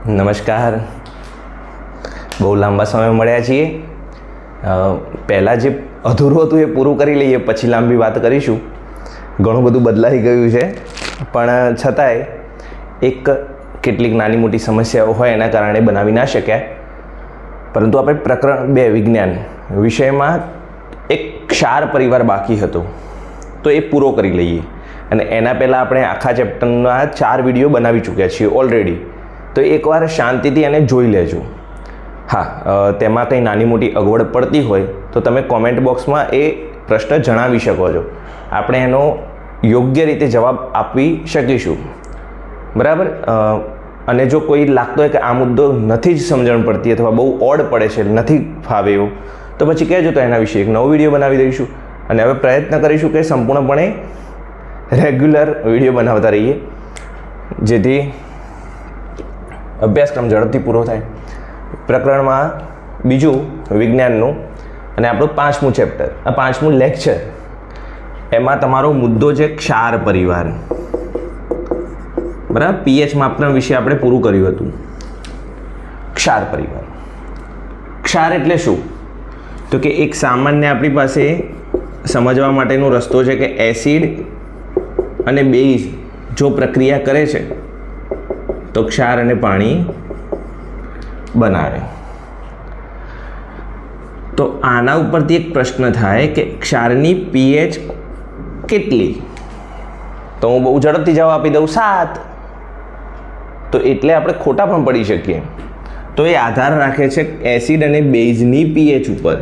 નમસ્કાર. બહુ લાંબા સમય મળ્યા છીએ. પહેલાં જે અધૂરું હતું એ પૂરું કરી લઈએ, પછી લાંબી વાત કરીશું. ઘણું બધું બદલાઈ ગયું છે, પણ છતાંય કેટલીક નાની મોટી સમસ્યાઓ હોય એના કારણે બનાવી ના શક્યા. પરંતુ આપણે પ્રકરણ 2 વિજ્ઞાન વિષયમાં એક ક્ષાર પરિવાર બાકી હતો, તો એ પૂરો કરી લઈએ. અને એના પહેલાં આપણે આખા ચેપ્ટરના 4 વિડીયો બનાવી ચૂક્યા છીએ ઓલરેડી, તો એકવાર શાંતિથી એને જોઈ લેજો. હા, તેમાં કંઈ નાની મોટી અગવડ પડતી હોય તો તમે કોમેન્ટ બોક્સમાં એ પ્રશ્ન જણાવી શકો છો. આપણે એનો યોગ્ય રીતે જવાબ આપી શકીશું, બરાબર. અને જો કોઈ લાગતો હોય કે આ મુદ્દો નથી જ સમજણ પડતી અથવા બહુ ઓડ પડે છે, નથી ફાવે એવું, તો પછી કહેજો, તો એના વિશે એક નવો વિડીયો બનાવી દઈશું. અને હવે પ્રયત્ન કરીશું કે સંપૂર્ણપણે રેગ્યુલર વિડીયો બનાવતા રહીએ, જેથી અભ્યાસક્રમ ઝડપથી પૂરો થાય. પ્રકરણમાં બીજું વિજ્ઞાનનું અને આપણું 5મું ચેપ્ટર, આ 5મું લેક્ચર, એમાં તમારો મુદ્દો છે ક્ષાર પરિવાર, બરાબર. પીએચ માપન વિશે આપણે પૂરું કર્યું હતું. ક્ષાર પરિવાર, ક્ષાર એટલે શું? તો કે એક સામાન્ય આપણી પાસે સમજવા માટેનો રસ્તો છે કે એસિડ અને બેઝ જો પ્રક્રિયા કરે છે તો ક્ષાર અને પાણી બનાવે. તો આના ઉપરથી એક પ્રશ્ન થાય કે ક્ષારની પીએચ કેટલી? તો હું બહુ ઝડપથી જવાબ આપી દઉં, 7. તો એટલે આપણે ખોટા પણ પડી શકીએ. તો એ આધાર રાખે છે એસિડ અને બેઝની પીએચ ઉપર,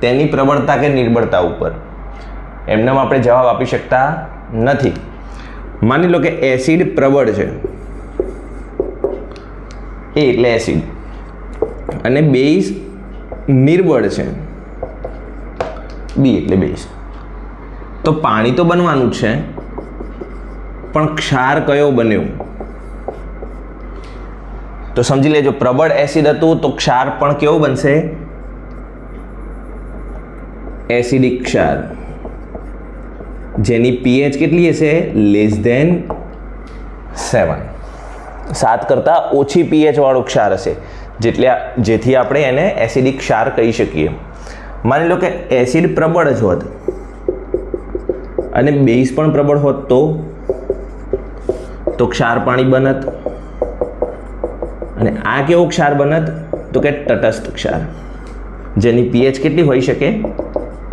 તેની પ્રબળતા કે નિર્બળતા ઉપર. એમનેમ આપણે જવાબ આપી શકતા નથી. માની લો કે એસિડ પ્રબળ છે, એ એટલે એસિડ, અને બેઝ નિર્બળ છે, બી એટલે બેઝ. તો પાણી તો બનવાનું જ છે, પણ ક્ષાર કયો બન્યો? તો સમજી લેજો, પ્રબળ એસિડ હતું તો ક્ષાર પણ કેવો બનશે? એસિડિક ક્ષાર, જેની પીએચ કેટલી હશે? <7. 7 કરતાં ઓછી પીએચ વાળો ક્ષાર હશે, જેથી આપણે એને એસિડિક ક્ષાર કહી શકીએ. માની લો કે એસિડ પ્રબળ જ હોત અને બેઝ પણ પ્રબળ હોત, તો ક્ષાર પાણી બનત. અને આ કેવો ક્ષાર બનત? તો કે તટસ્થ ક્ષાર, જેની પીએચ કેટલી હોઈ શકે?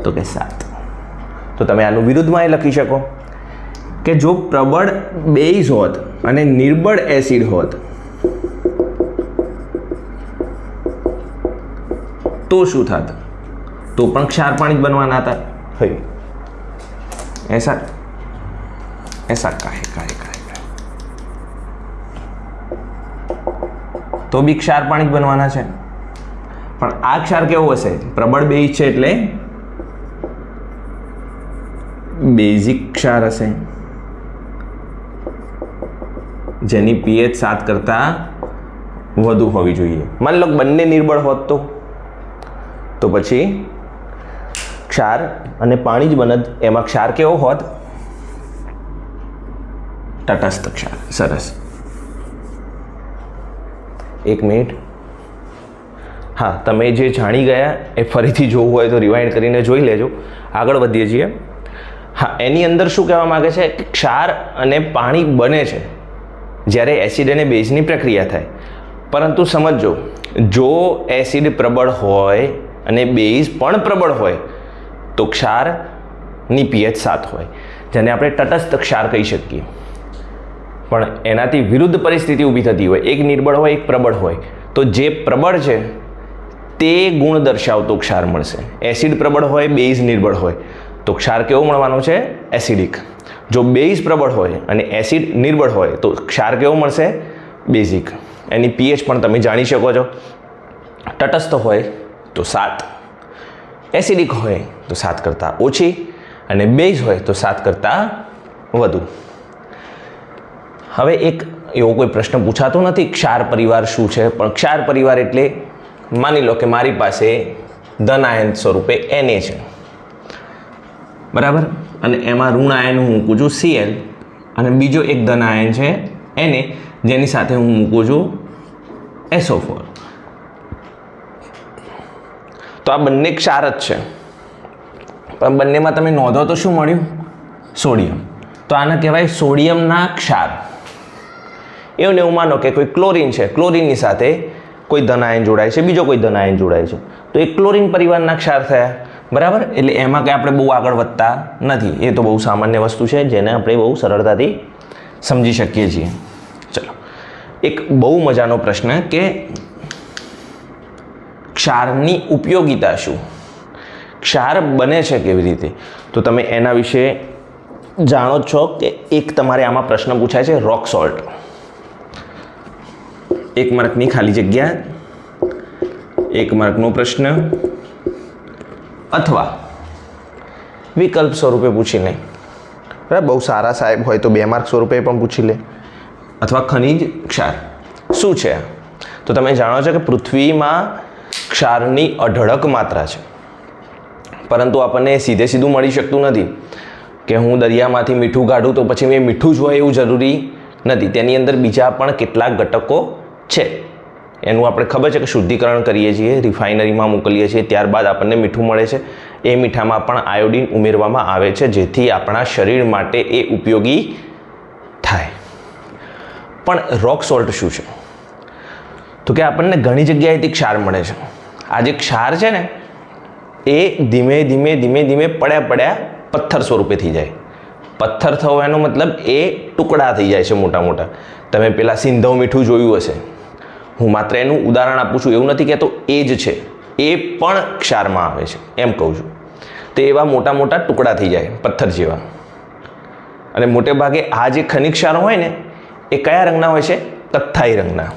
તો કે 7. તો તમે આનું વિરુદ્ધમાં એ લખી શકો કે જો પ્રબળ બેઝ હોત અને નિર્બળ એસિડ હોત તો શું થાત? તો પણ ક્ષાર પાણી બનવાના હતા. ऐसा काहे તો બી ક્ષાર પાણી બનવાના છે. પણ આ ક્ષાર કેવો હશે? પ્રબળ બેઝ છે એટલે બેઝિક ક્ષાર હશે, જેની પીએચ 7 કરતાં વધુ હોવી જોઈએ. માની લો બંને નિર્બળ હોત તો પછી ક્ષાર અને પાણી જ બનત. એમાં ક્ષાર કેવો હોત? તટસ્થ ક્ષાર. સરસ. એક મિનિટ. હા, તમે જે જાણી ગયા એ ફરીથી જોવું હોય તો રિવાઇન્ડ કરીને જોઈ લેજો. આગળ વધીએ છીએ. હા, એની અંદર શું કહેવા માગે છે? ક્ષાર અને પાણી બને છે જ્યારે એસિડ અને બેઝની પ્રક્રિયા થાય. પરંતુ સમજો, જો એસિડ પ્રબળ હોય અને બેઝ પણ પ્રબળ હોય તો ક્ષારની પીએચ 7 હોય, જેને આપણે તટસ્થ ક્ષાર કહી શકીએ. પણ એનાથી વિરુદ્ધ પરિસ્થિતિ ઊભી થતી હોય, એક નિર્બળ હોય, એક પ્રબળ હોય, તો જે પ્રબળ છે તે ગુણ દર્શાવતો ક્ષાર મળશે. એસિડ પ્રબળ હોય, બેઝ નિર્બળ હોય, તો ક્ષાર કેવો મળવાનો છે? એસિડિક. જો બેઝ પ્રબળ હોય અને એસિડ નિર્બળ હોય તો ક્ષાર કેવો મળશે? બેઝિક. એની પીએચ પણ તમે જાણી શકો છો. તટસ્થ હોય તો 7, એસિડિક હોય તો 7 કરતાં ઓછી, અને બેઝ હોય તો 7 કરતાં વધુ. હવે એક એવો કોઈ પ્રશ્ન પૂછાતો નથી ક્ષાર પરિવાર શું છે, પણ ક્ષાર પરિવાર એટલે માની લો કે મારી પાસે ધન આયન સ્વરૂપે Na છે, બરાબર, અને એમાં ઋણ આયન હું મૂકું છું Cl, અને બીજો એક ધન આયન છે Na, જેની સાથે હું મૂકું છું SO4. તો આ બંને ક્ષાર જ છે, પણ બંનેમાં તમે નોંધો તો શું મળ્યું? સોડિયમ. તો આને કહેવાય સોડિયમના ક્ષાર. એવું માનો કે કોઈ ક્લોરીન છે, ક્લોરીનની સાથે કોઈ ધન આયન જોડાય છે, બીજો કોઈ ધન આયન જોડાય છે, તો એ ક્લોરીન પરિવારના ક્ષાર થયા. બરાબર. એટલે એમાં કંઈ આપણે બહુ આગળ વધતા નથી. એ તો બહુ સામાન્ય વસ્તુ છે જેને આપણે બહુ સરળતાથી સમજી શકીએ છીએ. ચલો, એક બહુ મજાનો પ્રશ્ન કે ક્ષારની ઉપયોગિતા શું? ક્ષાર બને છે કેવી રીતે? તો તમે એના વિશે જાણો છો કે એક તમારે આમાં પ્રશ્ન પૂછાય છે રોક સોલ્ટ. 1 માર્કની ખાલી જગ્યા, 1 માર્કનો પ્રશ્ન, અથવા વિકલ્પ સ્વરૂપે પૂછી લે. બરાબર. બહુ સારા સાહેબ હોય તો 2 માર્ક સ્વરૂપે પણ પૂછી લે. અથવા ખનિજ ક્ષાર શું છે? તો તમે જાણો છો કે પૃથ્વીમાં ક્ષારની અઢળક માત્રા છે, પરંતુ આપણને સીધે સીધું મળી શકતું નથી. કે હું દરિયામાંથી મીઠું કાઢું તો પછી મેં મીઠું જ હોય એવું જરૂરી નથી. તેની અંદર બીજા પણ કેટલાક ઘટકો છે. એનું આપણે ખબર છે કે શુદ્ધિકરણ કરીએ છીએ, રિફાઇનરીમાં મોકલીએ છીએ, ત્યારબાદ આપણને મીઠું મળે છે. એ મીઠામાં પણ આયોડિન ઉમેરવામાં આવે છે જેથી આપણા શરીર માટે એ ઉપયોગી થાય. પણ રોક સોલ્ટ શું છે? તો કે આપણને ઘણી જગ્યાએથી ક્ષાર મળે છે. આ જે ક્ષાર છે ને એ ધીમે ધીમે પડ્યા પથ્થર સ્વરૂપે થઈ જાય. પથ્થર થવો એનો મતલબ એ ટુકડા થઈ જાય છે મોટા મોટા. તમે પેલા સિંધવ મીઠું જોયું હશે. હું માત્ર એનું ઉદાહરણ આપું છું, એવું નથી કહેતો એ જ છે, એ પણ ક્ષારમાં આવે છે એમ કહું છું. તો એવા મોટા મોટા ટુકડા થઈ જાય પથ્થર જેવા. અને મોટે ભાગે આ જે ખનિજ ક્ષારો હોય ને એ કયા રંગના હોય છે? કથ્થાઈ રંગના.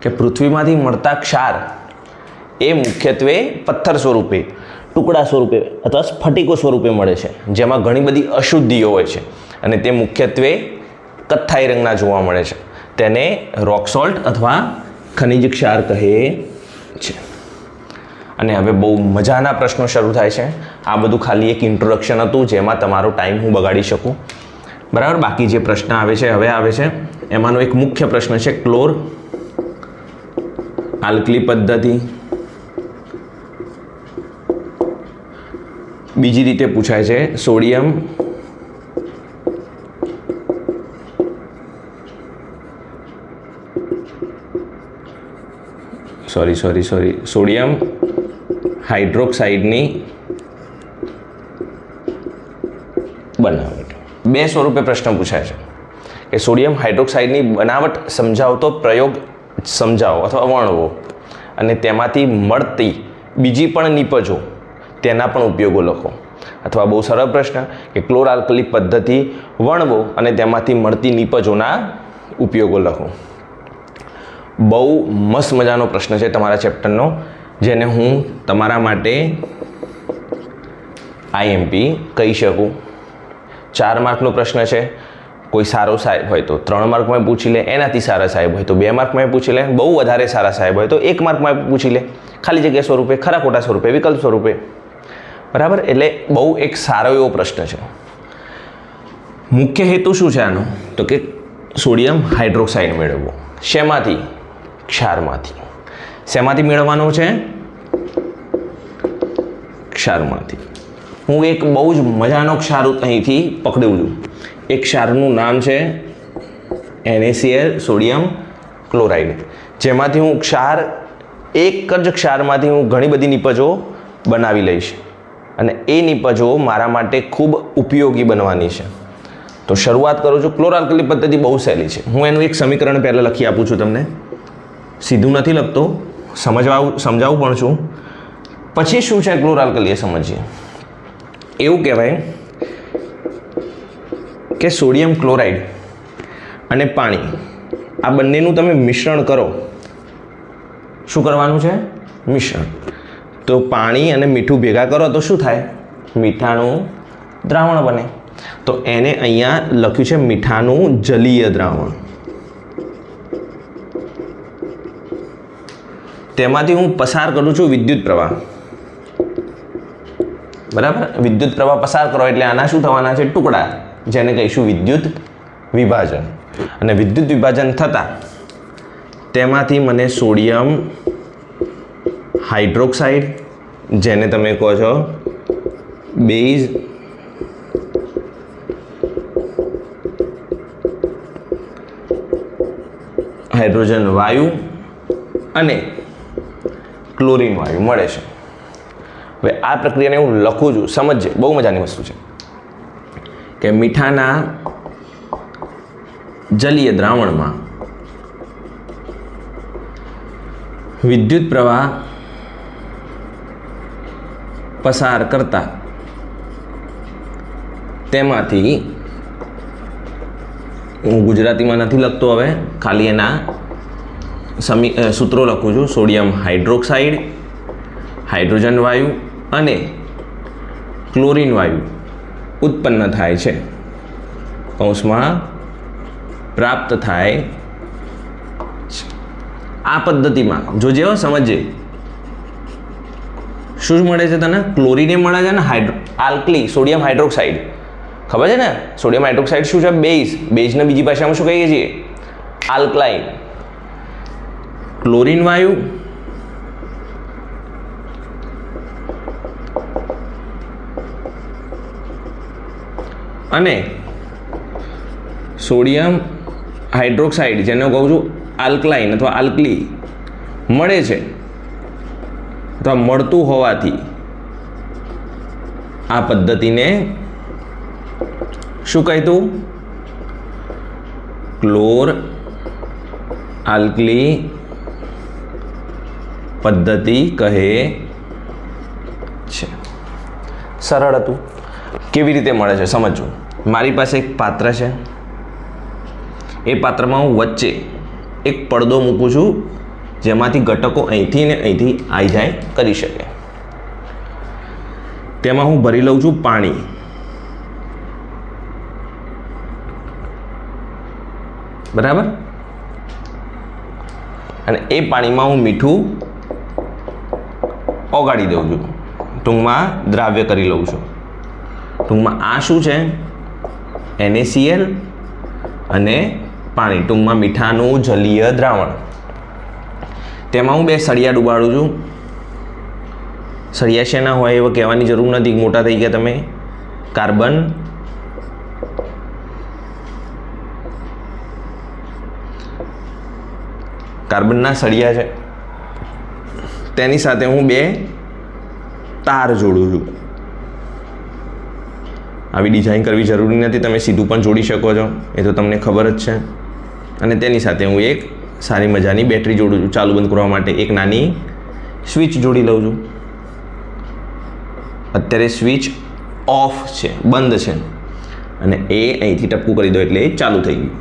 કે પૃથ્વીમાંથી મળતા ક્ષાર એ મુખ્યત્વે પથ્થર સ્વરૂપે, ટુકડા સ્વરૂપે અથવા સ્ફટિકો સ્વરૂપે મળે છે, જેમાં ઘણી બધી અશુદ્ધિઓ હોય છે અને તે મુખ્યત્વે કથ્થાઈ રંગના જોવા મળે છે. તેને રોક સોલ્ટ અથવા ખનિજ ક્ષાર કહે છે. અને હવે બહુ મજાના પ્રશ્નો શરૂ થાય છે. આ બધું ખાલી એક ઇન્ટ્રોડક્શન હતું જેમાં તમારો ટાઈમ હું બગાડી શકું. બરાબર. બાકી જે પ્રશ્ન આવે છે હવે આવે છે. એમાંનો એક મુખ્ય પ્રશ્ન છે ક્લોર આલ્કલી પદ્ધતિ. બીજી રીતે પૂછાય છે સોડિયમ સોડિયમ હાઇડ્રોક્સાઇડની બનાવટ. 2 સ્વરૂપે પ્રશ્ન પૂછાય છે કે સોડિયમ હાઇડ્રોક્સાઇડની બનાવટ સમજાવતો પ્રયોગ સમજાવો અથવા વર્ણવો, અને તેમાંથી મળતી બીજી પણ નિપજો તેના પણ ઉપયોગો લખો. અથવા બહુ સરળ પ્રશ્ન કે ક્લોર આલ્કલી પદ્ધતિ વર્ણવો અને તેમાંથી મળતી નિપજોના ઉપયોગો લખો. બહુ મસ્ત મજાનો પ્રશ્ન છે તમારા ચેપ્ટરનો, જેને હું તમારા માટે IMP કહી શકું. 4 માર્કનો પ્રશ્ન છે. કોઈ સારો સાહેબ હોય તો 3 માર્કમાં પૂછી લે, એનાથી સારા સાહેબ હોય તો 2 માર્કમાં પૂછી લે, બહુ વધારે સારા સાહેબ હોય તો 1 માર્કમાં પૂછી લે, ખાલી જગ્યા સ્વરૂપે, ખરા ખોટા સ્વરૂપે, વિકલ્પ સ્વરૂપે. બરાબર. એટલે બહુ એક સારો એવો પ્રશ્ન છે. મુખ્ય હેતુ શું છે આનો? તો કે સોડિયમ હાઇડ્રોક્સાઇડ મેળવવો. શેમાંથી? ક્ષારમાંથી. શેમાંથી મેળવવાનો છે? ક્ષારમાંથી. હું એક બહુ જ મજાનો ક્ષાર અહીંથી પકડું છું. એ ક્ષારનું નામ છે NaCl સોડિયમ ક્લોરાઇડ, જેમાંથી હું એક જ ક્ષારમાંથી હું ઘણી બધી નિપજો બનાવી લઈશ અને એ નિપજો મારા માટે ખૂબ ઉપયોગી બનવાની છે. તો શરૂઆત કરું છું. ક્લોર આલ્કલી પદ્ધતિ બહુ સહેલી છે. હું એનું એક સમીકરણ પહેલાં લખી આપું છું તમને. સીધું નથી લખતો, સમજાવું પણ છું. પછી શું છે ક્લોર આલ્કલી એ સમજીએ. એવું કહેવાય કે સોડિયમ ક્લોરાઇડ અને પાણી આ બંનેનું તમે મિશ્રણ કરો. શું કરવાનું છે? મિશ્રણ. તો પાણી અને મીઠું ભેગા કરો તો શું થાય? મીઠાનું દ્રાવણ બને. તો એને અહીંયા લખ્યું છે મીઠાનું જલીય દ્રાવણ. તેમાંથી હું પસાર કરું છું વિદ્યુત પ્રવાહ. બરાબર. વિદ્યુત પ્રવાહ પસાર કરો એટલે આના શું થવાના છે? ટુકડા, જેને કહીશું વિદ્યુત વિભાજન. અને વિદ્યુત વિભાજન થતાં તેમાંથી મને સોડિયમ હાઇડ્રોક્સાઇડ, જેને તમે કહો છો બેઝ, હાઇડ્રોજન વાયુ અને ક્લોરીન વાયુ મળે છે. હવે આ પ્રક્રિયાને હું લખું છું, સમજજે, બહુ મજાની વસ્તુ છે કે મીઠાના જલીય દ્રાવણમાં વિદ્યુત પ્રવાહ પસાર કરતા તેમાંથી, હું ગુજરાતીમાં નથી લખતો હવે, ખાલી એના સૂત્રો લખું છું. સોડિયમ હાઇડ્રોક્સાઇડ, હાઇડ્રોજન વાયુ અને ક્લોરીન વાયુ ઉત્પન્ન થાય છે, કૌંસમાં પ્રાપ્ત થાય છે. આ પદ્ધતિમાં જોજે, સમજજે, શું મળે છે તને? ક્લોરીને મળે છે ને આલ્કલી, સોડિયમ હાઇડ્રોક્સાઇડ. ખબર છે ને સોડિયમ હાઇડ્રોક્સાઇડ શું છે? બેઝને બીજી ભાષામાં શું કહીએ છીએ? આલ્કલાઇન. ક્લોરીન વાયુ અને સોડિયમ હાઇડ્રોક્સાઇડ, જેને કહું છું આલ્કલાઇન અથવા આલ્કલી, મળે છે અથવા મળતું હોવાથી આ પદ્ધતિને શું કહેતું? ક્લોર આલ્કલી પદ્ધતિ કહે છે. સરળ હતું. કેવી રીતે મળે છે સમજો. મારી પાસે એક પાત્ર છે, એ પાત્રમાં હું વચ્ચે એક પડદો મૂકું છું, જેમાંથી ઘટકો અહીંથી ને અહીંથી આવી જાય કરી શકે. તેમાં હું ભરી લઉં છું પાણી. બરાબર? અને એ પાણીમાં હું મીઠું ઓગાળી દઉં છું, ટૂંકમાં દ્રાવ્ય કરી લઉં છું. ટૂંકમાં આ શું છે? NaCl અને પાણી, ટૂંકમાં મીઠાનું જલીય દ્રાવણ. તેમાં હું 2 સળિયા ડુબાડું છું. સળિયા શેના હોય એવું કહેવાની જરૂર નથી, મોટા થઈ ગયા તમે. કાર્બનના સળિયા છે. તેની સાથે હું 2 તાર જોડું છું. આવી ડિઝાઇન કરવી જરૂરી નથી, તમે સીધું પણ જોડી શકો છો, એ તો તમને ખબર જ છે. અને તેની સાથે હું એક સારી મજાની બેટરી જોડું છું ચાલુ બંધ કરવા માટે. એક નાની સ્વિચ જોડી લઉં છું. અત્યારે સ્વિચ ઓફ છે, બંધ છે, અને એ અહીંથી ટપકું કરી દો એટલે એ ચાલુ થઈ ગયું.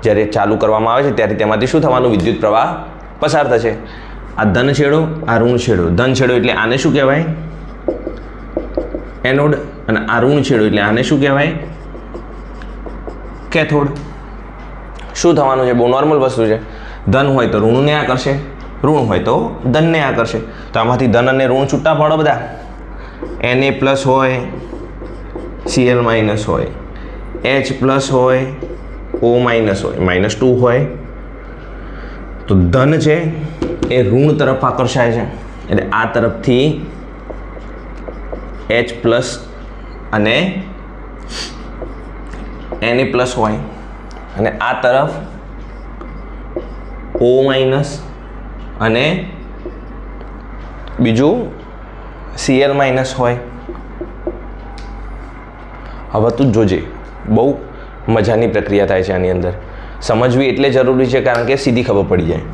જ્યારે ચાલુ કરવામાં આવે છે ત્યારે તેમાંથી શું થવાનું? વિદ્યુત પ્રવાહ પસાર થશે. આ ધન છેડો, આ ઋણ છેડો. ધન છેડો એટલે આને શું કહેવાય? એનોડ. અને આ ઋણ છેડો એટલે આને શું કહેવાય? કેથોડ. શું થવાનું છે? બહુ નોર્મલ વસ્તુ છે. ધન હોય તો ઋણને આકર્ષે, ઋણ હોય તો ધનને આકર્ષે. તો આમાંથી ધન અને ઋણ છૂટા પાડો બધા. Na પ્લસ હોય, Cl માઇનસ હોય, H પ્લસ હોય, O માઇનસ હોય, -2 હોય. તો ધન છે એ ઋણ તરફ આકર્ષાય છે, એટલે આ તરફથી H પ્લસ અને Na પ્લસ હોય, અને આ તરફ O માઇનસ અને બીજું Cl માઇનસ હોય. હવે તું જોજે, બહુ મજાની પ્રક્રિયા થાય છે આની અંદર. સમજવી એટલે જરૂરી છે, કારણ કે સીધી ખબર પડી જાય.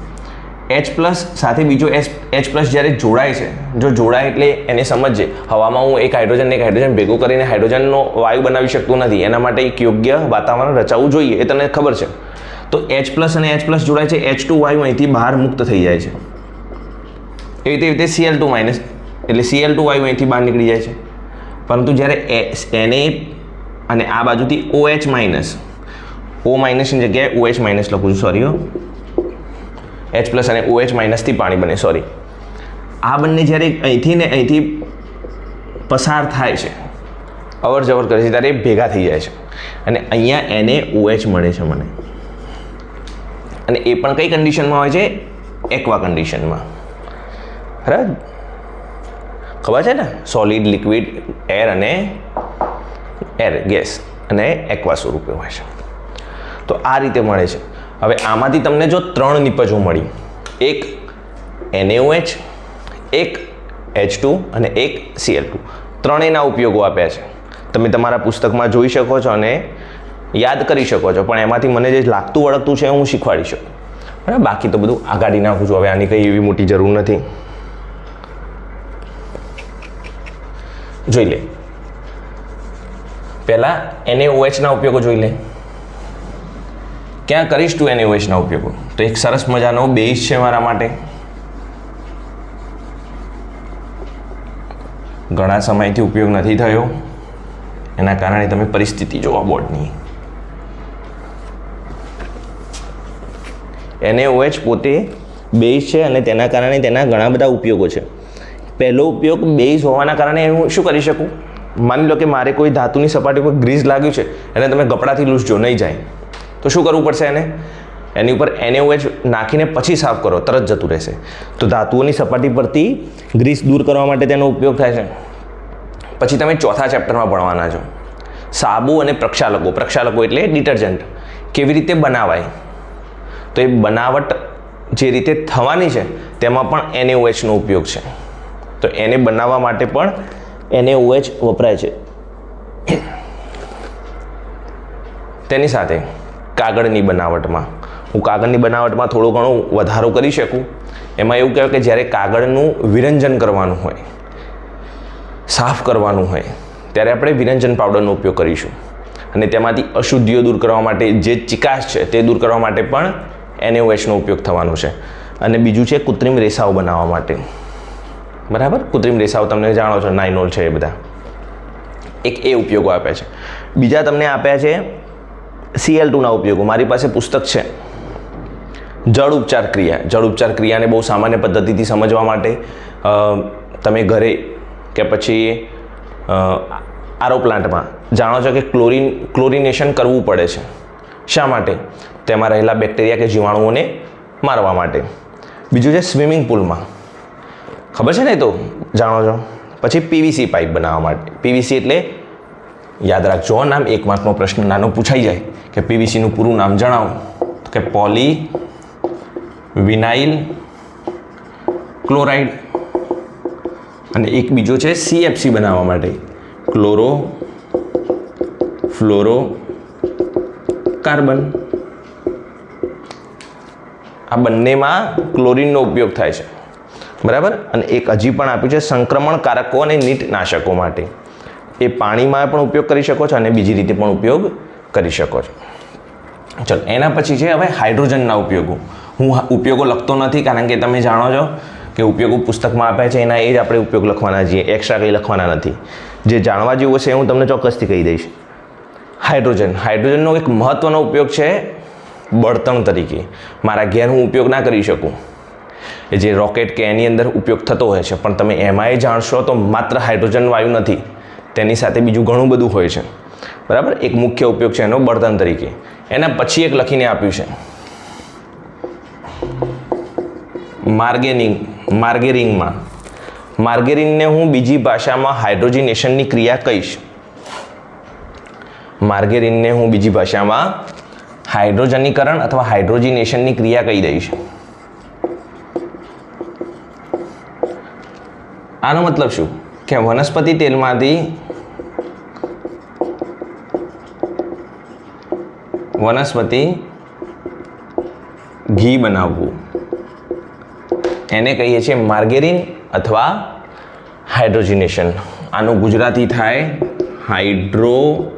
H પ્લસ સાથે બીજો H પ્લસ જ્યારે જોડાય છે, જો જોડાય એટલે એને સમજજે. હવામાં હું એક હાઇડ્રોજન ભેગું કરીને હાઇડ્રોજનનો વાયુ બનાવી શકતો નથી. એના માટે એક યોગ્ય વાતાવરણ રચાવવું જોઈએ, એ તને ખબર છે. તો H પ્લસ અને H પ્લસ જોડાય છે, H2 વાયુ અહીંથી બહાર મુક્ત થઈ જાય છે. એવી રીતે Cl2 માઇનસ એટલે Cl2 વાયુ અહીંથી બહાર નીકળી જાય છે. પરંતુ જ્યારે Na અને આ બાજુથી OH માઇનસ, O માઇનસની જગ્યાએ OH માઇનસ લખું છું, સોરી. H પ્લસ અને OH માઇનસથી પાણી બને, સોરી. આ બંને જ્યારે અહીંથી ને અહીંથી પસાર થાય છે, અવર જવર કરે છે, ત્યારે ભેગા થઈ જાય છે, અને અહીંયા NaOH મળે છે મને. અને એ પણ કઈ કન્ડિશનમાં હોય છે? એક્વા કન્ડિશનમાં. બરાબર, ખબર છે ને? સોલિડ, લિક્વિડ, એર અને ગેસ અને એક્વા સ્વરૂપે હોય છે. તો આ રીતે મળે છે. હવે આમાંથી તમને જો 3 નિપજો મળી, એક NaOH, એક H2 અને એક Cl2, ત્રણેયના ઉપયોગો આપ્યા છે. તમે તમારા પુસ્તકમાં જોઈ શકો છો અને યાદ કરી શકો છો, પણ એમાંથી મને જે લાગતું વળગતું છે હું શીખવાડી શકું. બરાબર, બાકી તો બધું આગાડી નાખું છું. હવે આની કંઈ એવી મોટી જરૂર નથી. જોઈ લે, પહેલા NaOHના ઉપયોગો જોઈ લે. ક્યાં કરીશ તું NaOHના ઉપયોગો? તો એક સરસ મજાનો બેઝ છે મારા માટે. ઘણા સમયથી ઉપયોગ નથી થયો, એના કારણે તમે પરિસ્થિતિ જોવા બોર્ડની. NaOH પોતે બેઝ છે અને તેના કારણે તેના ઘણા બધા ઉપયોગો છે. પહેલો ઉપયોગ બેઝ હોવાના કારણે હું શું કરી શકું? માની લો કે મારે કોઈ ધાતુની સપાટી પર ગ્રીસ લાગ્યું છે, એને તમે કપડાથી લૂછજો, નહીં જાય. તો શું કરવું પડશે? એની ઉપર NaOH નાખીને પછી સાફ કરો, તરત જતું રહેશે. તો ધાતુઓની સપાટી પરથી ગ્રીસ દૂર કરવા માટે તેનો ઉપયોગ થાય છે. પછી તમે ચોથા ચેપ્ટરમાં ભણવાના છો સાબુ અને પ્રક્ષાલકો. પ્રક્ષાલકો એટલે ડિટર્જન્ટ કેવી રીતે બનાવાય. તો એ બનાવટ જે રીતે થવાની છે તેમાં પણ NaOHનો ઉપયોગ છે. તો એને બનાવવા માટે પણ NaOH વપરાય છે. તેની સાથે કાગળની બનાવટમાં, હું કાગળની બનાવટમાં થોડો ઘણો વધારો કરી શકું. એમાં એવું કહેવાય કે જ્યારે કાગળનું વિરંજન કરવાનું હોય, સાફ કરવાનું હોય, ત્યારે આપણે વિરંજન પાવડરનો ઉપયોગ કરીશું. અને તેમાંથી અશુદ્ધિઓ દૂર કરવા માટે, જે ચિકાશ છે તે દૂર કરવા માટે પણ NaOHનો ઉપયોગ થવાનો છે. અને બીજું છે કૃત્રિમ રેસાઓ બનાવવા માટે. બરાબર, કૃત્રિમ રેસાઓ તમને જાણો છો, નાયલોન છે, એ બધા. એક એ ઉપયોગો આપ્યા છે. બીજા તમને આપ્યા છે Cl2ના ઉપયોગો. મારી પાસે પુસ્તક છે જળ ઉપચાર ક્રિયા. જળ ઉપચાર ક્રિયાને બહુ સામાન્ય પદ્ધતિથી સમજવા માટે તમે ઘરે કે પછી આરો પ્લાન્ટમાં જાણો છો કે ક્લોરિનેશન કરવું પડે છે. શા માટે? તેમાં રહેલા બેક્ટેરિયા કે જીવાણુઓને મારવા માટે. બીજું છે સ્વિમિંગ પુલમાં, ખબર છે ને? તો જાણો છો. પછી PVC પાઇપ બનાવવા માટે. PVC એટલે યાદ રાખજો નામ, 1 માર્કનો પ્રશ્ન નાનો પૂછાઈ જાય કે PVCનું પૂરું નામ જણાવો. તો કે પોલી વિનાઇલ ક્લોરાઇડ. અને એક બીજો છે CFC બનાવવા માટે, ક્લોરો ફ્લોરો કાર્બન. આ બંનેમાં ક્લોરીનનો ઉપયોગ થાય છે. બરાબર. અને એક હજી પણ આપ્યું છે સંક્રમણકારકો અને નીટનાશકો માટે. એ પાણીમાં પણ ઉપયોગ કરી શકો છો અને બીજી રીતે પણ ઉપયોગ કરી શકો છો. ચલો, એના પછી છે હવે હાઇડ્રોજનના ઉપયોગો. હું ઉપયોગો લખતો નથી કારણ કે તમે જાણો છો કે ઉપયોગો પુસ્તકમાં આપ્યા છે, એના એ જ આપણે ઉપયોગ લખવાના છીએ, એક્સ્ટ્રા કંઈ લખવાના નથી. જે જાણવા જેવું છે હું તમને ચોક્કસથી કહી દઈશ. હાઇડ્રોજનનો એક મહત્ત્વનો ઉપયોગ છે બળતણ તરીકે. મારા ઘેર હું ઉપયોગ ના કરી શકું, એ જે રોકેટ કે એની અંદર ઉપયોગ થતો હોય છે, પણ તમે એમાંય જાણશો તો માત્ર હાઇડ્રોજન વાયુ નથી, તેની સાથે બીજું ઘણું બધું હોય છે. બરાબર. એક મુખ્ય ઉપયોગ છે એનો બળતણ તરીકે. એના પછી એક લખીને આપ્યું છે માર્ગેરિંગમાં. માર્ગેરિનને હું બીજી ભાષામાં હાઇડ્રોજનેશનની ક્રિયા કહીશ. માર્ગેરિનને હું બીજી ભાષામાં હાઇડ્રોજનીકરણ અથવા હાઇડ્રોજનેશનની ક્રિયા કહી દઈશ. આનો મતલબ શું? કે વનસ્પતિ તેલમાંથી વનસ્પતિ ઘી બનાવવું, એને કહીએ છીએ માર્ગેરિન અથવા હાઇડ્રોજનેશન. આનું ગુજરાતી થાય હાઇડ્રોજનીકરણ.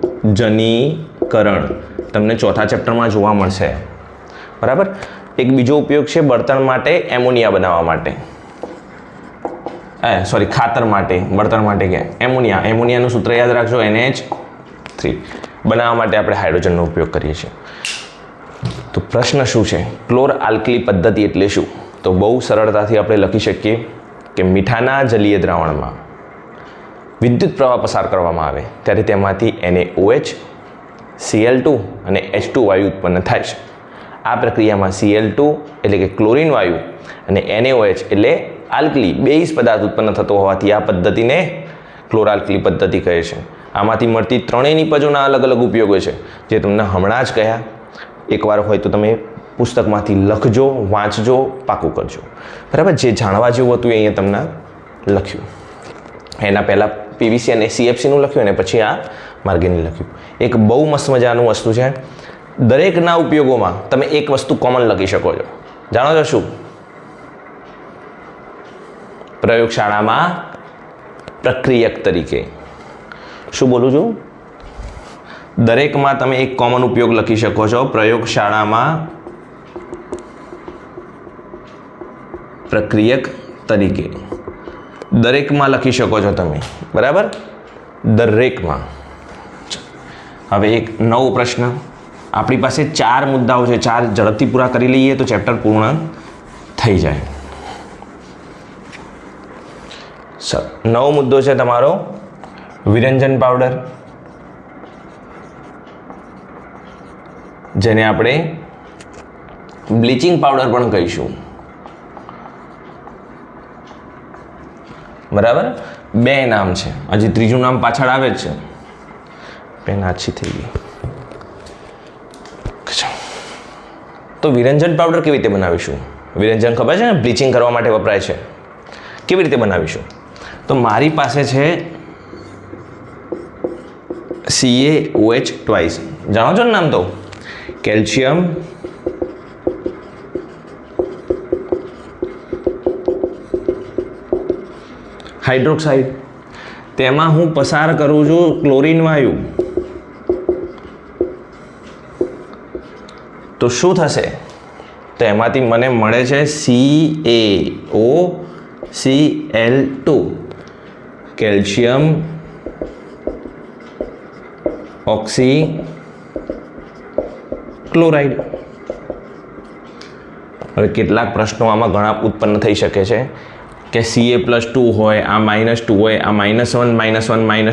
તમને ચોથા ચેપ્ટરમાં જોવા મળશે. બરાબર. એક બીજો ઉપયોગ છે બળતણ માટે, એમોનિયા બનાવવા માટે. ખાતર માટે, બળતણ માટે કે એમોનિયા. એમોનિયાનું સૂત્ર યાદ રાખજો, NH3. બનાવવા માટે આપણે હાઇડ્રોજનનો ઉપયોગ કરીએ છીએ. તો પ્રશ્ન શું છે? ક્લોર આલ્કલી પદ્ધતિ એટલે શું? તો બહુ સરળતાથી આપણે લખી શકીએ કે મીઠાના જલીય દ્રાવણમાં વિદ્યુત પ્રવાહ પસાર કરવામાં આવે ત્યારે તેમાંથી NaOH, Cl2 અને H2 વાયુ ઉત્પન્ન થાય છે. આ પ્રક્રિયામાં Cl2 એટલે કે ક્લોરીન વાયુ અને NaOH એટલે આલ્કલી બેઝ પદાર્થ ઉત્પન્ન થતો હોવાથી આ પદ્ધતિને ક્લોરાલ્કલી પદ્ધતિ કહે છે. આમાંથી મળતી ત્રણેય નિપજોના અલગ અલગ ઉપયોગો છે જે તમને હમણાં જ કહ્યા. એકવાર હોય તો તમે પુસ્તકમાંથી લખજો, વાંચજો, પાકું કરજો. બરાબર, જે જાણવા જેવું હતું એ અહીંયા તમને લખ્યું. એના પહેલાં PVC અને CFCનું લખ્યું અને પછી આ માર્ગેની લખ્યું. એક બહુ મસ્ત મજાનું વસ્તુ છે, દરેકના ઉપયોગોમાં તમે એક વસ્તુ કોમન લખી શકો છો. જાણો છો શું? પ્રયોગશાળામાં પ્રક્રિયક તરીકે. શું બોલું છું? દરેકમાં તમે એક કોમન ઉપયોગ લખી શકો છો. પ્રયોગશાળામાં પ્રક્રિયક તરીકે દરેકમાં લખી શકો છો તમે. બરાબર, દરેકમાં. હવે એક નવો પ્રશ્ન. આપણી પાસે 4 મુદ્દાઓ છે, 4 ઝડપથી પૂરા કરી લઈએ તો ચેપ્ટર પૂર્ણ થઈ જાય. નવો મુદ્દો છે તમારો વિરંજન પાવડર, જેને આપણે બ્લીચિંગ પાવડર પણ કહીશું. બરાબર, 2 નામ છે, હજી ત્રીજું નામ પાછળ આવે જ છે. પેન આછી થઈ ગઈ. તો વિરંજન પાવડર કેવી રીતે બનાવીશું? વિરંજન ખબર છે ને, બ્લીચિંગ કરવા માટે વપરાય છે. કેવી રીતે બનાવીશું? તો મારી પાસે છે CaOH ટ્વાઇસ. જાણો છો ને નામ તો? Calcium hydroxide. તેમાં હું પસાર કરું છું ક્લોરીન વાયુ. તો શું થશે? તો એમાંથી મને મળે છે CaOCl2, કેલ્શિયમ ઓક્સી ક્લોરાઇડ. હવે કેટલાક પ્રશ્નો આમાં ઘણા ઉત્પન્ન થઈ શકે છે કે Ca+2 હોય, આ -2 હોય, આ -1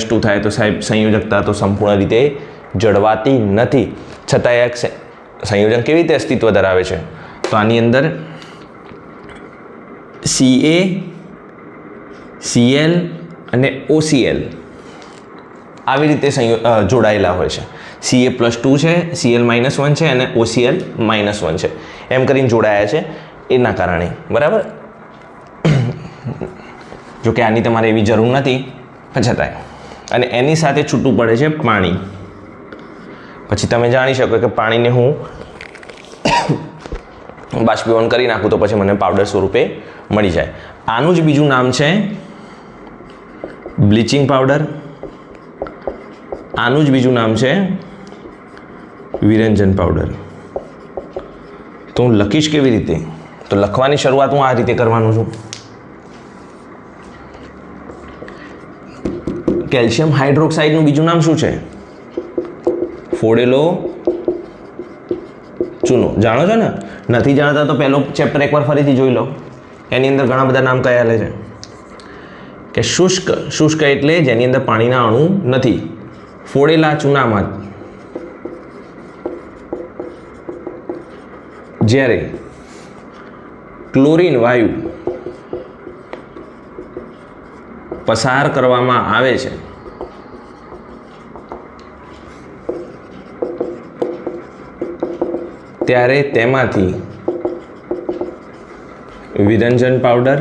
-2 થાય તો સાહેબ સંયોજકતા તો સંપૂર્ણ રીતે જળવાતી નથી. છતાં એક સંયોજન કેવી રીતે અસ્તિત્વ ધરાવે છે? તો આની અંદર Ca, Cl અને OCl આવી રીતે જોડાયેલા હોય છે. Ca+2 છે, Cl -1 છે અને OCl -1 છે, એમ કરીને જોડાયા છે એના કારણે. બરાબર, જો કે આની તમારે એવી જરૂર નથી, છતાંય. અને એની સાથે છૂટું પડે છે પાણી. પછી તમે જાણી શકો કે પાણીને હું બાષ્પીભવન કરી નાખું તો પછી મને પાવડર સ્વરૂપે મળી જાય. આનું જ બીજું નામ છે બ્લીચિંગ પાવડર. આનું જ બીજું નામ છે વિરંજન પાવડર. તો હું લખીશ કેવી રીતે? તો લખવાની શરૂઆત હું આ રીતે કરવાનું છું. કેલ્શિયમ હાઇડ્રોક્સાઇડનું બીજું નામ શું છે? ફોડેલો ચૂનો. જાણો છો ને? નથી જાણતા તો પહેલો ચેપ્ટર એકવાર ફરીથી જોઈ લો. એની અંદર ઘણા બધા નામ કયા છે કે શુષ્ક. શુષ્ક એટલે જેની અંદર પાણીના અણુ નથી. ફોડેલા ચૂનામાં જ્યારે ક્લોરીન વાયુ પસાર કરવામાં આવે છે ત્યારે તેમાંથી વિરંજન પાવડર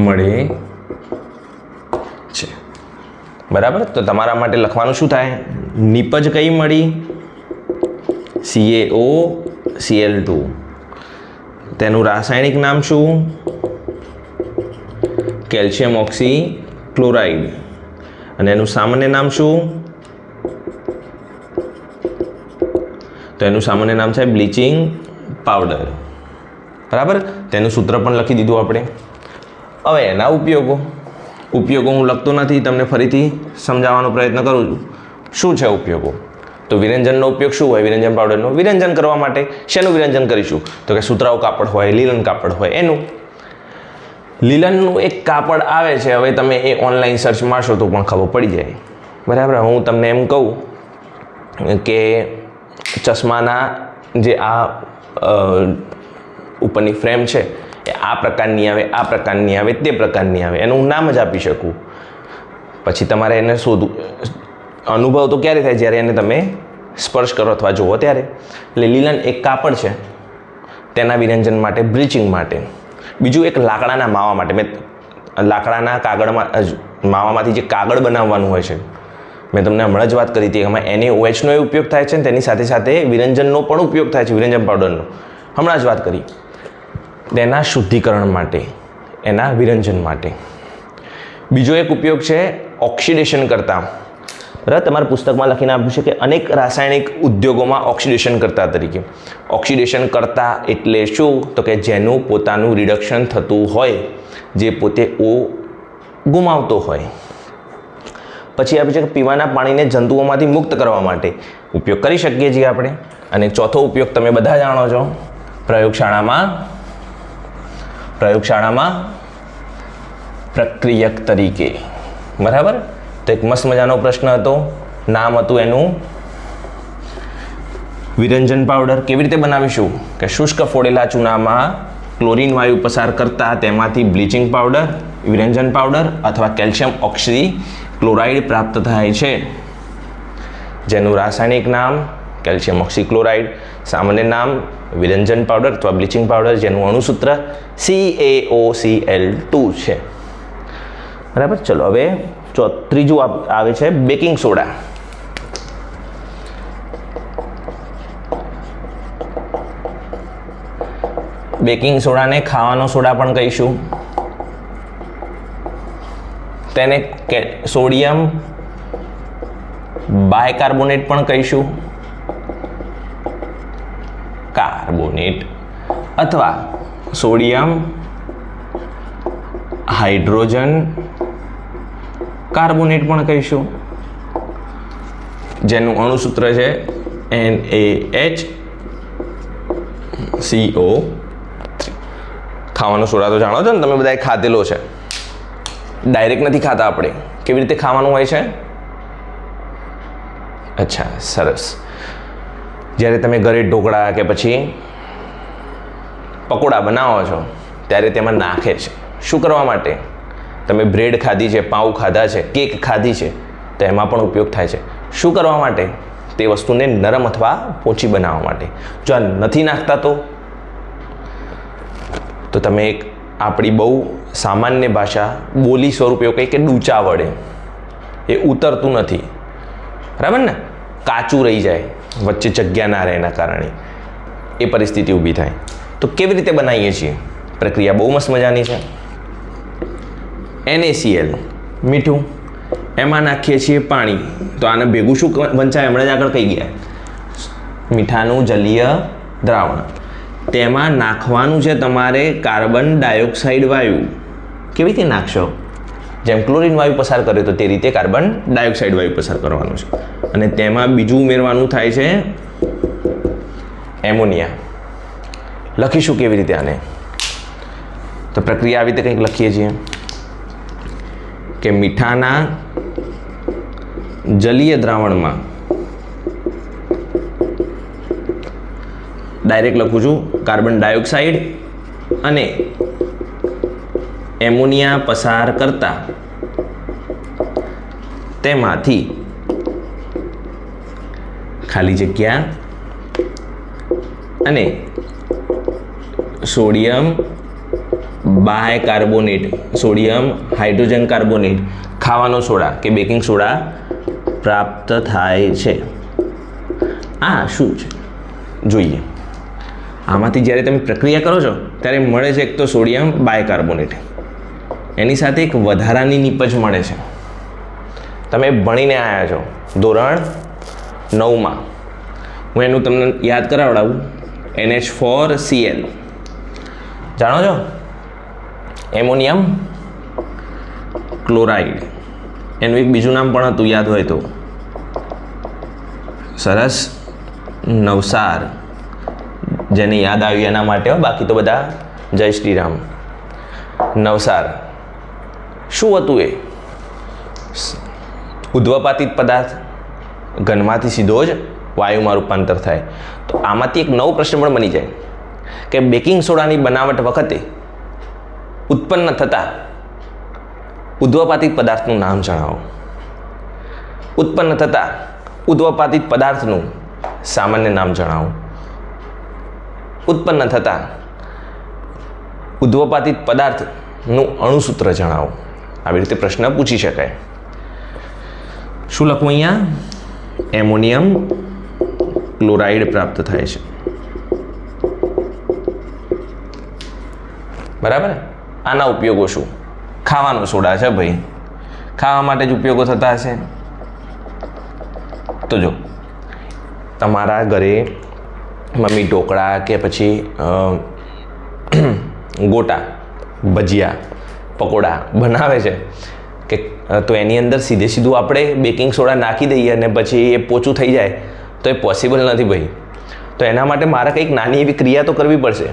મળે છે. બરાબર, તો તમારા માટે લખવાનું શું થાય? નિપજ કઈ મળી? CaOCl2. તેનું રાસાયણિક નામ શું? Calcium ઓક્સી chloride. અને એનું સામાન્ય નામ શું? તો એનું સામાન્ય નામ છે બ્લીચિંગ પાવડર. બરાબર, તેનું સૂત્ર પણ લખી દીધું આપણે. હવે એના ઉપયોગો હું લખતો નથી, તમને ફરીથી સમજાવવાનો પ્રયત્ન કરું છું. શું છે ઉપયોગો? તો વિરંજનનો ઉપયોગ શું હોય? વિરંજન પાવડરનો વિરંજન કરવા માટે શેનું વિરંજન કરીશું? તો કે સુતરાઉ કાપડ હોય, લીલન કાપડ હોય એનું. લીલનનું એક કાપડ આવે છે, હવે તમે એ ઓનલાઈન સર્ચ મારશો તો પણ ખબર પડી જાય. બરાબર, હું તમને એમ કહું કે ચશ્માના જે આ ઉપરની ફ્રેમ છે એ આ પ્રકારની આવે, આ પ્રકારની આવે, તે પ્રકારની આવે, એનું હું નામ જ આપી શકું. પછી તમારે એને શોધવું. અનુભવ તો ક્યારે થાય? જ્યારે એને તમે સ્પર્શ કરો અથવા જુઓ ત્યારે. એટલે લીલન એક કાપડ છે તેના વિરંજન માટે, બ્લીચિંગ માટે. બીજું એક લાકડાના માવા માટે. મેં લાકડાના કાગળમાં માવામાંથી જે કાગળ બનાવવાનું હોય છે, મેં તમને હમણાં જ વાત કરી હતી. એમાં NaOHનો ઉપયોગ થાય છે ને તેની સાથે સાથે વિરંજનનો પણ ઉપયોગ થાય છે, વિરંજન પાવડરનો. હમણાં જ વાત કરી. તેના શુદ્ધિકરણ માટે, એના વિરંજન માટે. બીજો એક ઉપયોગ છે ઓક્સિડેશન કરતા. બરાબર, તમારા પુસ્તકમાં લખીને આપ્યું છે કે અનેક રાસાયણિક ઉદ્યોગોમાં ઓક્સિડેશન કરતા તરીકે. ઓક્સિડેશન કરતા એટલે શું? તો કે જેનું પોતાનું રિડક્શન થતું હોય, જે પોતે O ગુમાવતો હોય. પછી આપે છે કે પીવાના પાણીને જંતુઓમાંથી મુક્ત કરવા માટે ઉપયોગ કરી શકીએ છીએ આપણે. અને ચોથો ઉપયોગ તમે બધા જાણો છો, પ્રયોગશાળામાં પ્રક્રિયક તરીકે. બરાબર. તો એક મસ્ત મજાનો પ્રશ્ન હતો, નામ હતું એનું વિરંજન પાવડર. કેવી રીતે બનાવીશું? કે શુષ્ક ફોડેલા ચૂનામાં ક્લોરીન વાયુ પસાર કરતા તેમાંથી બ્લીચિંગ પાવડર, વિરંજન પાવડર અથવા કેલ્શિયમ ઓક્સીક્લોરાઇડ પ્રાપ્ત થાય છે, જેનું રાસાયણિક નામ કેલ્શિયમ ઓક્સીક્લોરાઇડ, સામાન્ય નામ વિરંજન પાવડર અથવા બ્લીચિંગ પાવડર, જેનું અણુસૂત્ર CaOCl2 છે. બરાબર. ચલો હવે ત્રીજું આવે છે બેકિંગ સોડા. બેકિંગ સોડાને ખાવાનો સોડા પણ કહીશું. તેને સોડિયમ બાયકાર્બોનેટ પણ કહીશું, કાર્બોનેટ, અથવા સોડિયમ હાઇડ્રોજન કાર્બોનેટ પણ કહીશું, જેનું અણુસૂત્ર છે NaHCO. ખાવાનો સોડા તો જાણો છો ને તમે બધાએ, ખાધેલો છે. ડાયરેક્ટ નથી ખાતા આપણે. કેવી રીતે ખાવાનું હોય છે? અચ્છા, સરસ. જ્યારે તમે ઘરે ઢોકળા કે પછી પકોડા બનાવો છો ત્યારે તેમાં નાખે છે. શું કરવા માટે? તમે બ્રેડ ખાધી છે, પાઉં ખાધા છે, કેક ખાધી છે, તો એમાં પણ ઉપયોગ થાય છે. શું કરવા માટે? તે વસ્તુને નરમ અથવા પોચી બનાવવા માટે. જો આ નથી નાખતા તો તમે એક આપણી બહુ સામાન્ય ભાષા બોલી સ્વરૂપે એવું કહી કે ડૂચા વડે એ ઉતરતું નથી. બરાબર ને? કાચું રહી જાય, વચ્ચે જગ્યા ના રહે, એના કારણે એ પરિસ્થિતિ ઊભી થાય. તો કેવી રીતે બનાવીએ છીએ? પ્રક્રિયા બહુ મસ્ત મજાની છે. NaCl મીઠું, એમાં નાખીએ છીએ પાણી. તો આને ભેગું શું વંચાય? હમણાં જ આગળ કહી ગયા, મીઠાનું જલીય દ્રાવણ. તેમાં નાખવાનું છે તમારે કાર્બન ડાયોક્સાઇડ વાયુ. કેવી રીતે નાખશો? જેમ ક્લોરીન વાયુ પસાર કર્યો તો તે રીતે કાર્બન ડાયોક્સાઇડ વાયુ પસાર કરવાનું છે. અને તેમાં બીજું ઉમેરવાનું થાય છે એમોનિયા. લખીશું કેવી રીતે આને? તો પ્રક્રિયા આવી રીતે કંઈક લખીએ છીએ કે મીઠાના જલીય દ્રાવણમાં, ડાયરેક્ટ લખું છું, કાર્બન ડાયોક્સાઇડ અને એમોનિયા પસાર કરતા તેમાંથી ખાલી જગ્યા અને sodium bicarbonate, sodium hydrogen carbonate, ખાવાનો સોડા કે બેકિંગ સોડા પ્રાપ્ત થાય છે. આ શું છે જોઈએ. આમાંથી જ્યારે તમે પ્રક્રિયા કરો છો ત્યારે મળે છે એક તો સોડિયમ બાયકાર્બોનેટ, એની સાથે એક વધારાની નીપજ મળે છે. તમે ભણીને આવ્યા છો ધોરણ 9માં. હું એનું તમને યાદ કરાવડાવું. NH4Cl જાણો છો? Ammonium chloride. એનું એક બીજું નામ પણ હતું, યાદ હોય તો. સરસ. નવસાર, જેને યાદ આવ્યું એના માટે. બાકી તો બધા જય શ્રી રામ. નવસાર શું હતું? એ ઉદ્ધવપાતિત પદાર્થ. ઘનમાંથી સીધો જ વાયુમાં રૂપાંતર થાય. તો આમાંથી એક નવો પ્રશ્ન પણ બની જાય કે બેકિંગ સોડાની બનાવટ વખતે ઉત્પન્ન થતા ઉદ્વપાતિત પદાર્થનું નામ જણાવો. ઉત્પન્ન થતા ઉદ્વપાતિત પદાર્થનું સામાન્ય નામ જણાવો. ઉત્પન્ન થતા ઉદ્વપાતિત પદાર્થનું અણુસૂત્ર જણાવો. આવી રીતે પ્રશ્ન પૂછી શકાય. શું લખવું અહીંયા? એમોનિયમ ક્લોરાઇડ પ્રાપ્ત થાય છે. બરાબર. આના ઉપયોગો શું? ખાવાનો સોડા છે ભાઈ, ખાવા માટે જ ઉપયોગો થતા હશે. તો જો તમારા ઘરે મમ્મી ઢોકળા કે પછી ગોટા, ભજીયા, પકોડા બનાવે છે કે તો એની અંદર સીધું આપણે બેકિંગ સોડા નાખી દઈએ અને પછી એ પોચું થઈ જાય તો એ પોસિબલ નથી ભાઈ. તો એના માટે મારે કંઈક નાની એવી ક્રિયા તો કરવી પડશે.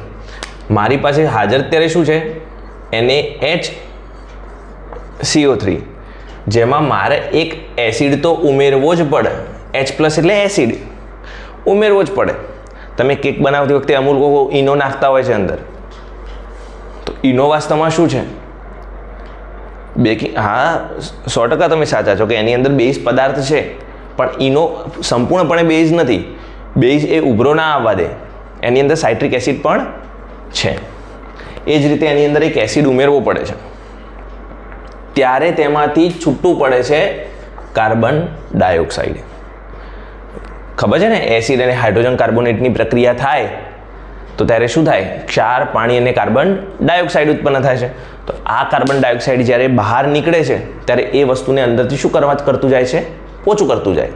મારી પાસે હાજર અત્યારે શું છે? NaHCO3, જેમાં મારે એક એસિડ તો ઉમેરવો જ પડે. H+ એટલે એસિડ ઉમેરવો જ પડે. તમે કેક બનાવતી વખતે અમુક લોકો ઈનો નાખતા હોય છે અંદર. તો ઈનો વાસ્તવમાં શું છે? બેકિંગ. હા, 100% તમે સાચા છો કે એની અંદર બેઝ પદાર્થ છે, પણ ઈનો સંપૂર્ણપણે બેઝ નથી. બેઝ એ ઉભરો ના આવવા દે. એની અંદર સાઇટ્રિક એસિડ પણ છે. એ જ રીતે એની અંદર એક એસિડ ઉમેરવો પડે છે, ત્યારે તેમાંથી છૂટું પડે છે કાર્બન ડાયોક્સાઇડ. ખબર છે ને, એસિડ અને હાઇડ્રોજન કાર્બોનેટની પ્રક્રિયા થાય તો ત્યારે શું થાય? ક્ષાર, પાણી અને કાર્બન ડાયોક્સાઇડ ઉત્પન્ન થાય છે. તો આ કાર્બન ડાયોક્સાઇડ જ્યારે બહાર નીકળે છે ત્યારે એ વસ્તુને અંદરથી શું કરતું જાય છે? પોચું કરતું જાય.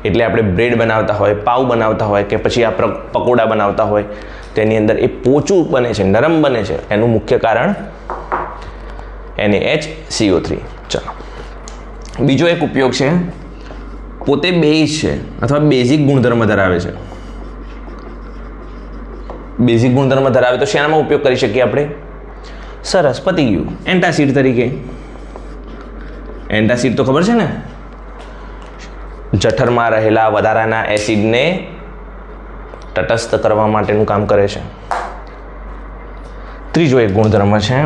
એટલે આપણે બ્રેડ બનાવતા હોય, પાવ બનાવતા હોય કે પછી આ પકોડા બનાવતા હોય, તેની અંદર એ પોચું બને છે, નરમ બને છે. એનું મુખ્ય કારણ NaHCO3. ચાલો, બીજો એક ઉપયોગ છે, પોતે બેઝ છે અથવા બેઝિક ગુણધર્મ ધરાવે છે. બેઝિક ગુણધર્મ ધરાવે તો શેનામાં ઉપયોગ કરી શકીએ આપણે? સરસ, પતી ગયું. એન્ટાસિડ તરીકે. એન્ટાસિડ તો ખબર છે ને, જઠરમાં રહેલા વધારાના એસિડને તટસ્થ કરવા માટેનું કામ કરે છે. ત્રીજો એક ગુણધર્મ છે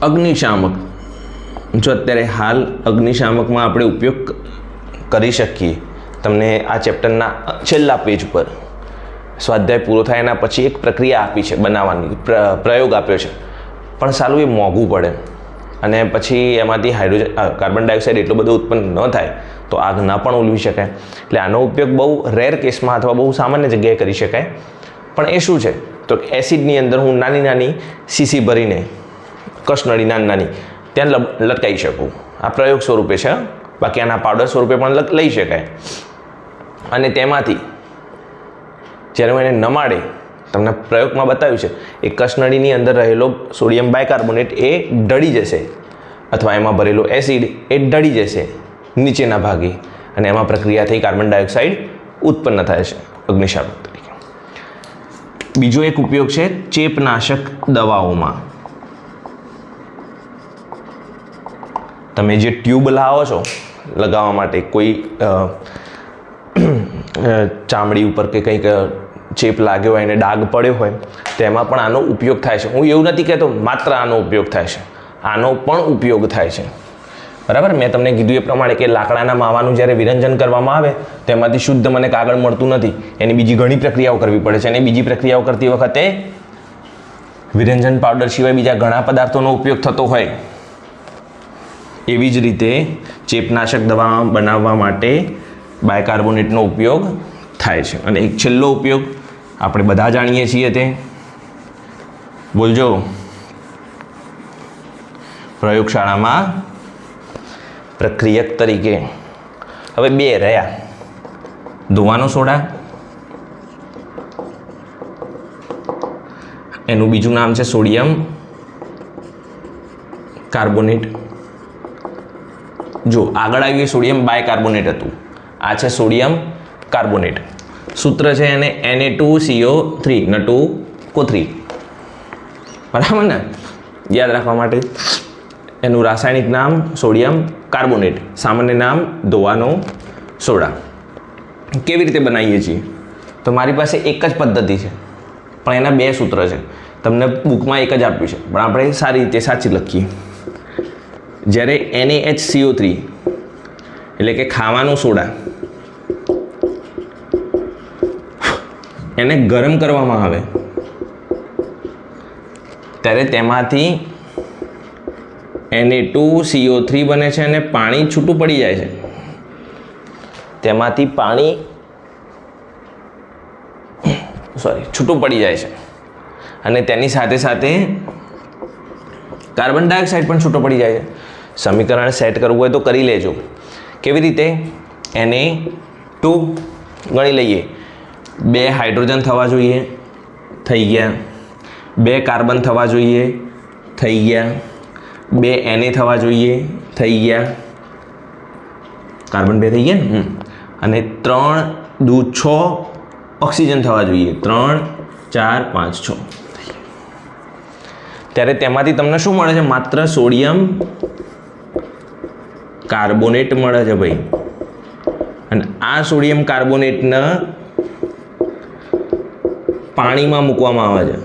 અગ્નિશામક. જો અત્યારે હાલ અગ્નિશામકમાં આપણે ઉપયોગ કરી શકીએ. તમને આ ચેપ્ટરના છેલ્લા પેજ પર સ્વાધ્યાય પૂરો થાય એના પછી એક પ્રક્રિયા આપી છે બનાવવાની, પ્રયોગ આપ્યો છે, પણ સારું એ મોંઘું પડે અને પછી એમાંથી કાર્બન ડાયોક્સાઇડ એટલો બધો ઉત્પન્ન ન થાય તો આગ ના પણ ઓલવી શકાય. એટલે આનો ઉપયોગ બહુ રેર કેસમાં અથવા બહુ સામાન્ય જગ્યાએ કરી શકાય. પણ એ શું છે? તો એસિડની અંદર હું નાની નાની સીસી ભરીને, કસનળી નાની ત્યાં લટકાવી શકું. આ પ્રયોગ સ્વરૂપે છે, બાકી આના પાવડર સ્વરૂપે પણ લઈ શકાય. અને તેમાંથી જ્યારે હું એને નમાડે, તમને પ્રયોગમાં બતાવ્યું છે, એ કસનળીની અંદર રહેલો સોડિયમ બાયકાર્બોનેટ એ ઢળી જશે, અથવા એમાં ભરેલો એસિડ એ ઢળી જશે નીચેના ભાગે, અને એમાં પ્રક્રિયા થઈ કાર્બન ડાયોક્સાઇડ ઉત્પન્ન થાય છે અગ્નિશામક તરીકે. બીજો એક ઉપયોગ છે ચેપનાશક દવાઓમાં. તમે જે ટ્યુબ લાવો છો લગાવવા માટે, કોઈ ચામડી ઉપર કે કંઈક ચેપ લાગ્યો હોય અને ડાઘ પડ્યો હોય, તેમાં પણ આનો ઉપયોગ થાય છે. હું એવું નથી કહેતો માત્ર આનો ઉપયોગ થાય છે, આનો પણ ઉપયોગ થાય છે. બરાબર. મેં તમને કીધું એ પ્રમાણે કે લાકડાના માવાનું જ્યારે વિરંજન કરવામાં આવે તેમાંથી શુદ્ધ મને કાગળ મળતું નથી, એની બીજી ઘણી પ્રક્રિયાઓ કરવી પડે છે. અને બીજી પ્રક્રિયાઓ કરતી વખતે વિરંજન પાવડર સિવાય બીજા ઘણા પદાર્થોનો ઉપયોગ થતો હોય. એવી જ રીતે ચેપનાશક દવા બનાવવા માટે બાયકાર્બોનેટનો ઉપયોગ થાય છે. અને એક છેલ્લો ઉપયોગ આપણે બધા જાણીએ છીએ, તે બોલજો, પ્રયોગશાળામાં પ્રક્રિયક તરીકે. હવે બે રહ્યા, ધોવાનો સોડા, એનું બીજું નામ છે સોડિયમ કાર્બોનેટ. જો આગળ આવ્યું સોડિયમ બાયકાર્બોનેટ હતું, આ છે સોડિયમ કાર્બોનેટ. સૂત્ર છે એને Na2CO3, N2CO3. બરાબર ને? યાદ રાખવા માટે એનું રાસાયણિક નામ સોડિયમ કાર્બોનેટ, સામાન્ય નામ ધોવાનો સોડા. કેવી રીતે બનાવીએ છીએ? તો મારી પાસે એક જ પદ્ધતિ છે, પણ એના 2 સૂત્ર છે. તમને બુકમાં એક જ આપ્યું છે, પણ આપણે સારી રીતે સાચી લખીએ. જ્યારે NaHCO3 એટલે કે ખાવાનું સોડા એને ગરમ કરવામાં આવે ત્યારે તેમાંથી Na2CO3 બને છે અને પાણી છૂટું પડી જાય છે. તેમાંથી પાણી છૂટું પડી જાય છે અને તેની સાથે સાથે કાર્બન ડાયોક્સાઇડ પણ છૂટો પડી જાય છે. સમીકરણ સેટ કરવું હોય તો કરી લેજો. કેવી રીતે? Na2 ગણી લઈએ, 2 હાઇડ્રોજન થવા જોઈએ, થઈ ગયા. 2 કાર્બન થવા જોઈએ, થઈ ગયા. 2 Na થવા જોઈએ, થઈ ગયા. કાર્બન 2 થઈ ગયા ને. અને 3 દૂ 6 ઓક્સિજન થવા જોઈએ, 3 4 5 6. ત્યારે તેમાંથી તમને શું મળે છે? માત્ર સોડિયમ કાર્બોનેટ મળે છે ભાઈ. અને આ સોડિયમ કાર્બોનેટને પાણીમાં મૂકવામાં આવે છે.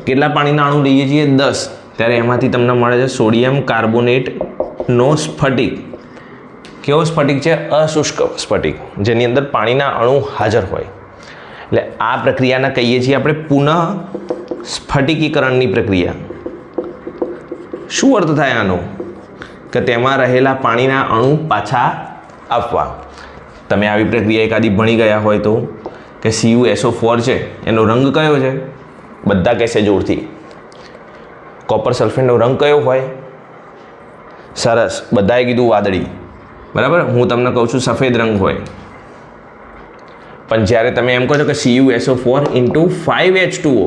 કેટલા પાણીના અણુ લઈએ છીએ? 10. ત્યારે એમાંથી તમને મળે છે સોડિયમ કાર્બોનેટનો સ્ફટિક. કેવો સ્ફટિક છે? અશુષ્ક સ્ફટિક, જેની અંદર પાણીના અણુ હાજર હોય. એટલે આ પ્રક્રિયાને કહીએ છીએ આપણે પુનઃ સ્ફટિકીકરણની પ્રક્રિયા. શું અર્થ થાય આનો? કે તેમાં રહેલા પાણીના અણુ પાછા આપવા. તમે આવી પ્રક્રિયા એકાદી ભણી ગયા હોય તો, કે CuSO4 છે એનો રંગ કયો છે? બધા કહેશે જોરથી. કોપર સલ્ફેટનો રંગ કયો હોય? સરસ, બધાએ કીધું વાદળી. બરાબર, હું તમને કહું છું સફેદ રંગ હોય. પણ જ્યારે તમે એમ કહો છો કે CuSO4 × 5H2O,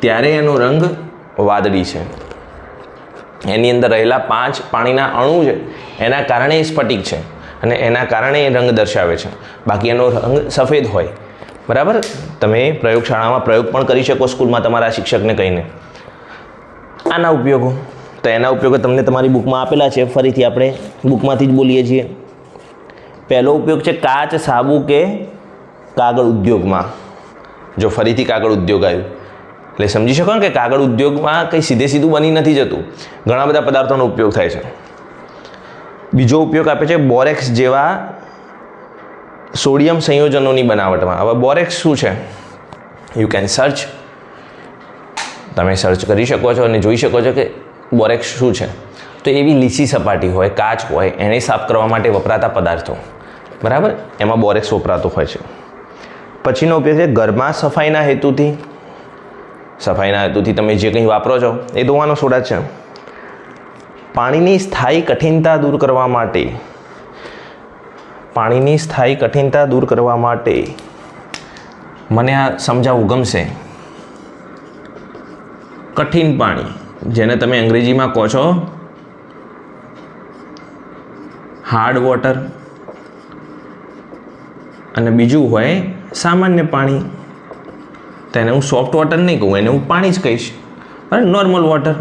ત્યારે એનો રંગ વાદળી છે. એની અંદર રહેલા 5 પાણીના અણુ છે, એના કારણે એ સ્ફટિક છે અને એના કારણે એ રંગ દર્શાવે છે. બાકી એનો રંગ સફેદ હોય. બરાબર, તમે પ્રયોગશાળામાં પ્રયોગ પણ કરી શકો સ્કૂલમાં તમારા શિક્ષકને કહીને. આના ઉપયોગો તો એના ઉપયોગો તમને તમારી બુકમાં આપેલા છે. ફરીથી આપણે બુકમાંથી જ બોલીએ છીએ. પહેલો ઉપયોગ છે કાચ, સાબુ કે કાગળ ઉદ્યોગમાં. જો ફરીથી કાગળ ઉદ્યોગ આવ્યું એટલે સમજી શકો ને કે કાગળ ઉદ્યોગમાં કંઈ સીધું બની નથી જતું, ઘણા બધા પદાર્થોનો ઉપયોગ થાય છે. બીજો ઉપયોગ આપે છે બોરેક્સ જેવા સોડિયમ સંયોજનોની બનાવટમાં. હવે બોરેક્સ શું છે? You can search. તમે સર્ચ કરી શકો છો અને જોઈ શકો છો કે બોરેક્સ શું છે. તો એવી લીસી સપાટી હોય, કાચ હોય, એને સાફ કરવા માટે વપરાતા પદાર્થો. બરાબર, એમાં બોરેક્સ વપરાતો હોય છે. પછીનો ઉપયોગ છે ઘરમાં સફાઈના હેતુથી. સફાઈના હેતુથી તમે જે કંઈ વાપરો છો એ ધોવાનો સોડા છે. પાણીની સ્થાયી કઠિનતા દૂર કરવા માટે. પાણીની સ્થાયી કઠિનતા દૂર કરવા માટે મને આ સમજાવવું ગમશે. કઠિન પાણી, જેને તમે અંગ્રેજીમાં કહો છો હાર્ડ વોટર, અને બીજું હોય સામાન્ય પાણી. તો એને હું સોફ્ટ વોટર નહીં કહું, એને હું પાણી જ કહીશ. અને નોર્મલ વોટર.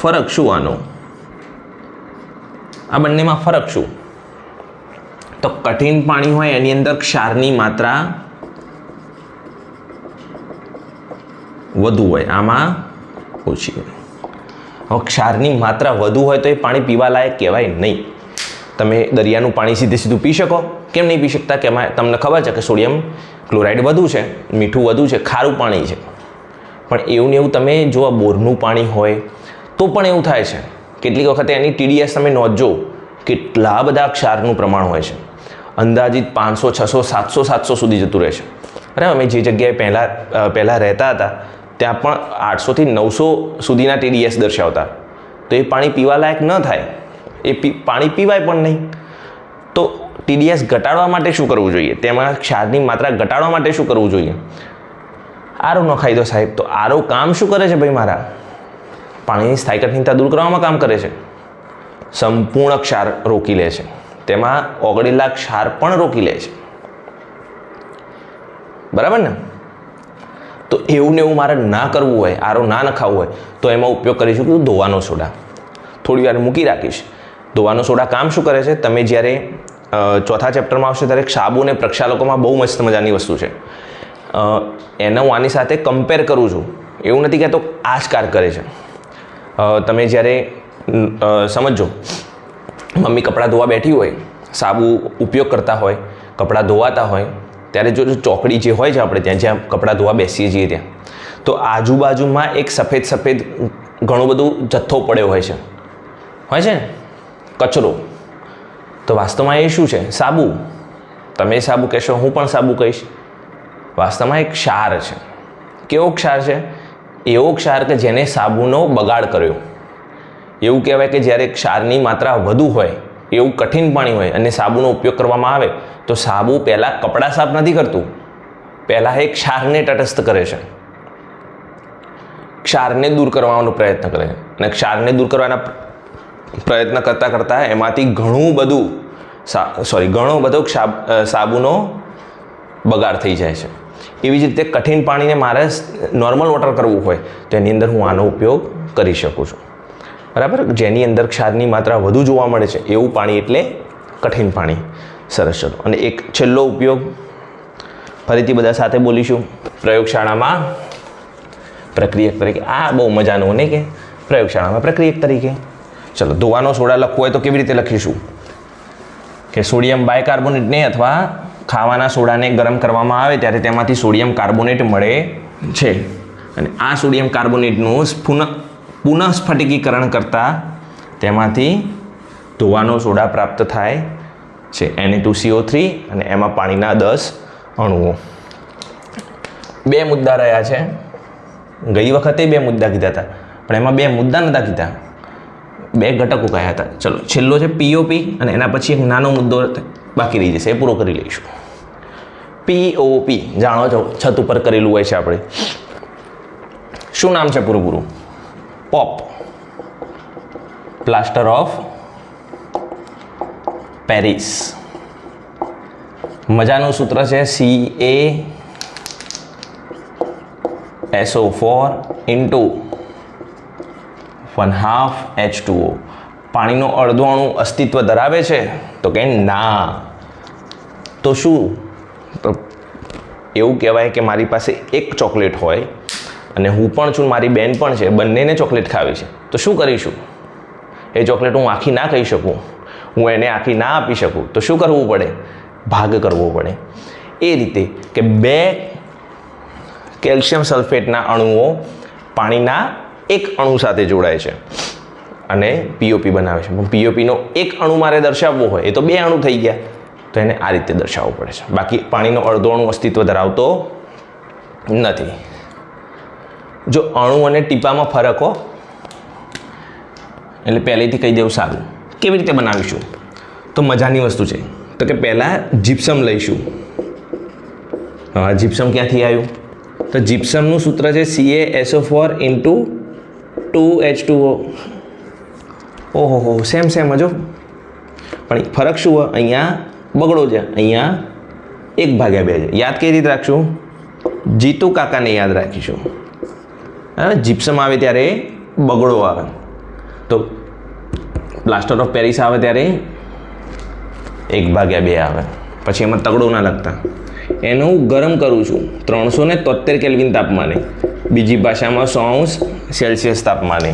ફરક શું આનો? આ બંનેમાં ફરક શું? તો કઠિન પાણી હોય એની અંદર ક્ષારની માત્રા વધુ હોય, આમાં ઓછી હોય. હવે ક્ષારની માત્રા વધુ હોય તો એ પાણી પીવા લાયક કહેવાય નહીં. તમે દરિયાનું પાણી સીધું પી શકો? કેમ નહીં પી શકતા? કે એમાં તમને ખબર છે કે સોડિયમ ક્લોરાઇડ વધુ છે, મીઠું વધુ છે, ખારું પાણી છે. પણ એવું ને એવું તમે જો આ બોરનું પાણી હોય તો પણ એવું થાય છે. કેટલીક વખતે એની TDS તમે નોંધજો, કેટલા બધા ક્ષારનું પ્રમાણ હોય છે. અંદાજિત 500, 600, 700, 700 સુધી જતું રહે છે. બરાબર, અમે જે જગ્યાએ પહેલાં રહેતા હતા ત્યાં પણ 800 થી 900 સુધીના TDS દર્શાવતા. તો એ પાણી પીવા લાયક ન થાય, એ પાણી પીવાય પણ નહીં. તો TDS ઘટાડવા માટે શું કરવું જોઈએ? તેમાં ક્ષારની માત્રા ઘટાડવા માટે શું કરવું જોઈએ? આરો નખાઈ દો સાહેબ. તો આરો કામ શું કરે છે ભાઈ મારા? પાણીની સ્થાયી કઠિનતા દૂર કરવામાં કામ કરે છે. સંપૂર્ણ ક્ષાર રોકી લે છે, તેમાં ઓગળેલા ક્ષાર પણ રોકી લે છે. બરાબર ને? તો એવું ને એવું મારે ના કરવું હોય, આરો ના નખાવવું હોય તો એમાં ઉપયોગ કરીશું કે ધોવાનો સોડા. થોડી વાર મૂકી રાખીશ. ધોવાનો સોડા કામ શું કરે છે? તમે જ્યારે ચોથા ચેપ્ટરમાં આવશે ત્યારે સાબુ અને પ્રક્ષાલકોમાં બહુ મસ્ત મજાની વસ્તુ છે. એને હું આની સાથે કમ્પેર કરું છું. એવું નથી કહેતો આ જ કાર કરે છે. તમે જ્યારે સમજો, મમ્મી કપડાં ધોવા બેઠી હોય, સાબુ ઉપયોગ કરતા હોય, કપડાં ધોવાતા હોય, ત્યારે જો ચોકડી જે હોય છે આપણે ત્યાં જ્યાં કપડાં ધોવા બેસીએ છીએ ત્યાં, તો આજુબાજુમાં એક સફેદ સફેદ ઘણું બધું જથ્થો પડ્યો હોય છે ને, કચરો. તો વાસ્તવમાં એ શું છે? સાબુ. તમે સાબુ કહેશો, હું પણ સાબુ કહીશ. વાસ્તવમાં એક ક્ષાર છે. કેવો ક્ષાર છે? એવો ક્ષાર કે જેને સાબુનો બગાડ કર્યો. એવું કહેવાય કે જ્યારે ક્ષારની માત્રા વધુ હોય, એવું કઠિન પાણી હોય અને સાબુનો ઉપયોગ કરવામાં આવે તો સાબુ પહેલાં કપડાં સાફ નથી કરતું, પહેલાં એ ક્ષારને તટસ્થ કરે છે, ક્ષારને દૂર કરવાનો પ્રયત્ન કરે છે. અને ક્ષારને દૂર કરવાના પ્રયત્ન કરતાં એમાંથી ઘણો બધો સાબુનો બગાડ થઈ જાય છે. એવી જ રીતે કઠિન પાણીને મારે નોર્મલ વોટર કરવું હોય તો એની અંદર હું આનો ઉપયોગ કરી શકું છું. બરાબર? જેની અંદર ક્ષારની માત્રા વધુ જોવા મળે છે એવું પાણી એટલે કઠિન પાણી. સરસ. ચલો, અને એક છેલ્લો ઉપયોગ ફરીથી બધા સાથે બોલીશું. પ્રયોગશાળામાં પ્રક્રિયક તરીકે. આ બહુ મજાનું ને કે પ્રયોગશાળામાં પ્રક્રિયક તરીકે. ચલો, ધોવાનો સોડા લખવો હોય તો કેવી રીતે લખીશું? કે સોડિયમ બાયકાર્બોનેટને અથવા ખાવાના સોડાને ગરમ કરવામાં આવે ત્યારે તેમાંથી સોડિયમ કાર્બોનેટ મળે છે. અને આ સોડિયમ કાર્બોનેટનું પુનઃસ્ફટિકીકરણ કરતાં તેમાંથી ધોવાનો સોડા પ્રાપ્ત થાય છે, Na2CO3, અને એમાં પાણીના 10 અણુઓ. 2 મુદ્દા રહ્યા છે. ગઈ વખતે 2 મુદ્દા કીધા હતા, પણ એમાં 2 મુદ્દા નહોતા કીધા, 2 ઘટકો કહ્યા હતા. ચલો, છેલ્લો છે POP, અને એના પછી એક નાનો મુદ્દો બાકી રહી જશે, એ પૂરો કરી લઈશું. POP જાણો છો, છત ઉપર કરેલું હોય છે આપણે. શું નામ છે પૂરું? Pop, plaster of Paris. મજાનું સૂત્ર છે CaSO4 × 1/2 H2O. પાણીનો અડધો અણુ અસ્તિત્વ ધરાવે છે? તો કે ના. તો શું? તો એવું કહેવાય કે મારી પાસે એક ચોકલેટ હોય અને હું પણ છું, મારી બેન પણ છે, બંનેને ચોકલેટ ખાવી છે. તો શું કરીશું? એ ચોકલેટ હું આખી ના ખાઈ શકું, હું એને આખી ના આપી શકું. તો શું કરવું પડે? ભાગ કરવો પડે. એ રીતે કે 2 કેલ્શિયમ સલ્ફેટના અણુઓ પાણીના એક અણુ સાથે જોડાય છે અને POP બનાવે છે. પણ POPનો એક અણુ મારે દર્શાવવો હોય, એ તો 2 અણુ થઈ ગયા, તો એને આ રીતે દર્શાવવું પડે છે. બાકી પાણીનો અડધો અણુ અસ્તિત્વ ધરાવતો નથી. જો અણુ અને ટીપામાં ફરક હો, એટલે પહેલેથી કહી દેવું સારું. કેવી રીતે બનાવીશું? તો મજાની વસ્તુ છે. તો કે પહેલાં જીપ્સમ લઈશું. જીપ્સમ ક્યાંથી આવ્યું? તો જીપ્સમનું સૂત્ર છે CaSO4 × 2H2O. ઓહો, સેમ હજો, પણ ફરક શું હોય? અહીંયા બગડો છે, અહીંયા 1/2 છે. યાદ કઈ રીતે રાખશું? જીતુ કાકાને યાદ રાખીશું. હવે જીપ્સમ આવે ત્યારે બગડો આવે, તો પ્લાસ્ટર ઓફ પેરિસ આવે ત્યારે 1/2 આવે. પછી એમાં તગડો ના લખતા. એનું હું ગરમ કરું છું 373 કેલ્વિન તાપમાને, બીજી ભાષામાં 100°C તાપમાને.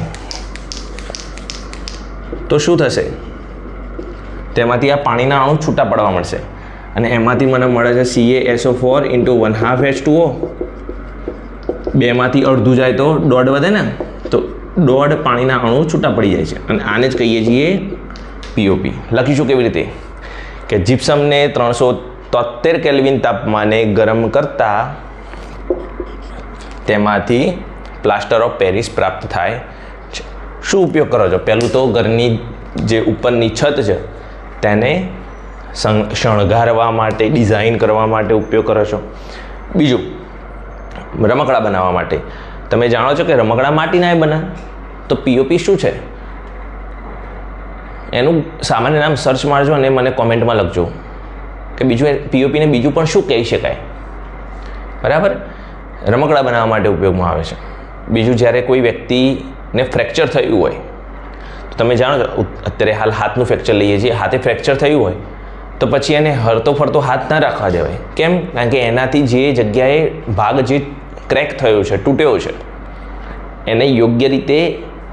તો શું થશે? તેમાંથી આ પાણીના અણુ છૂટા પડવા મળશે અને એમાંથી મને મળે છે CaSO4 × 1/2 H2O. 2 માંથી અડધું જાય તો 1.5 વધે ને, તો 1.5 પાણીના અણુ છૂટા પડી જાય છે અને આને જ કહીએ છીએ POP. લખીશું કેવી રીતે? કે જીપ્સમને 373 કેલ્વિન તાપમાને ગરમ કરતા તેમાંથી પ્લાસ્ટર ઓફ પેરિસ પ્રાપ્ત થાય છે. શું ઉપયોગ કરો છો? પહેલું તો ઘરની જે ઉપરની છત છે તેને શણગારવા માટે, ડિઝાઇન કરવા માટે ઉપયોગ કરો છો. બીજું, રમકડા બનાવવા માટે. તમે જાણો છો કે રમકડા માટીના બને, તો POP શું છે એનું સામાન્ય નામ સર્ચ મારજો અને મને કોમેન્ટમાં લખજો કે બીજું POP ને બીજું પણ શું કહી શકાય. બરાબર? રમકડા બનાવવા માટે ઉપયોગમાં આવે છે. બીજું, જ્યારે કોઈ વ્યક્તિને ફ્રેક્ચર થયું હોય, તો તમે જાણો છો અત્યારે હાલ હાથનું ફ્રેક્ચર લઈએ છીએ, હાથે ફ્રેક્ચર થયું હોય તો પછી એને હરતો ફરતો હાથ ના રાખવા દેવાય. કેમ? કારણ કે એનાથી જે જગ્યાએ ભાગ જે ક્રેક થયો છે, તૂટ્યો છે, એને યોગ્ય રીતે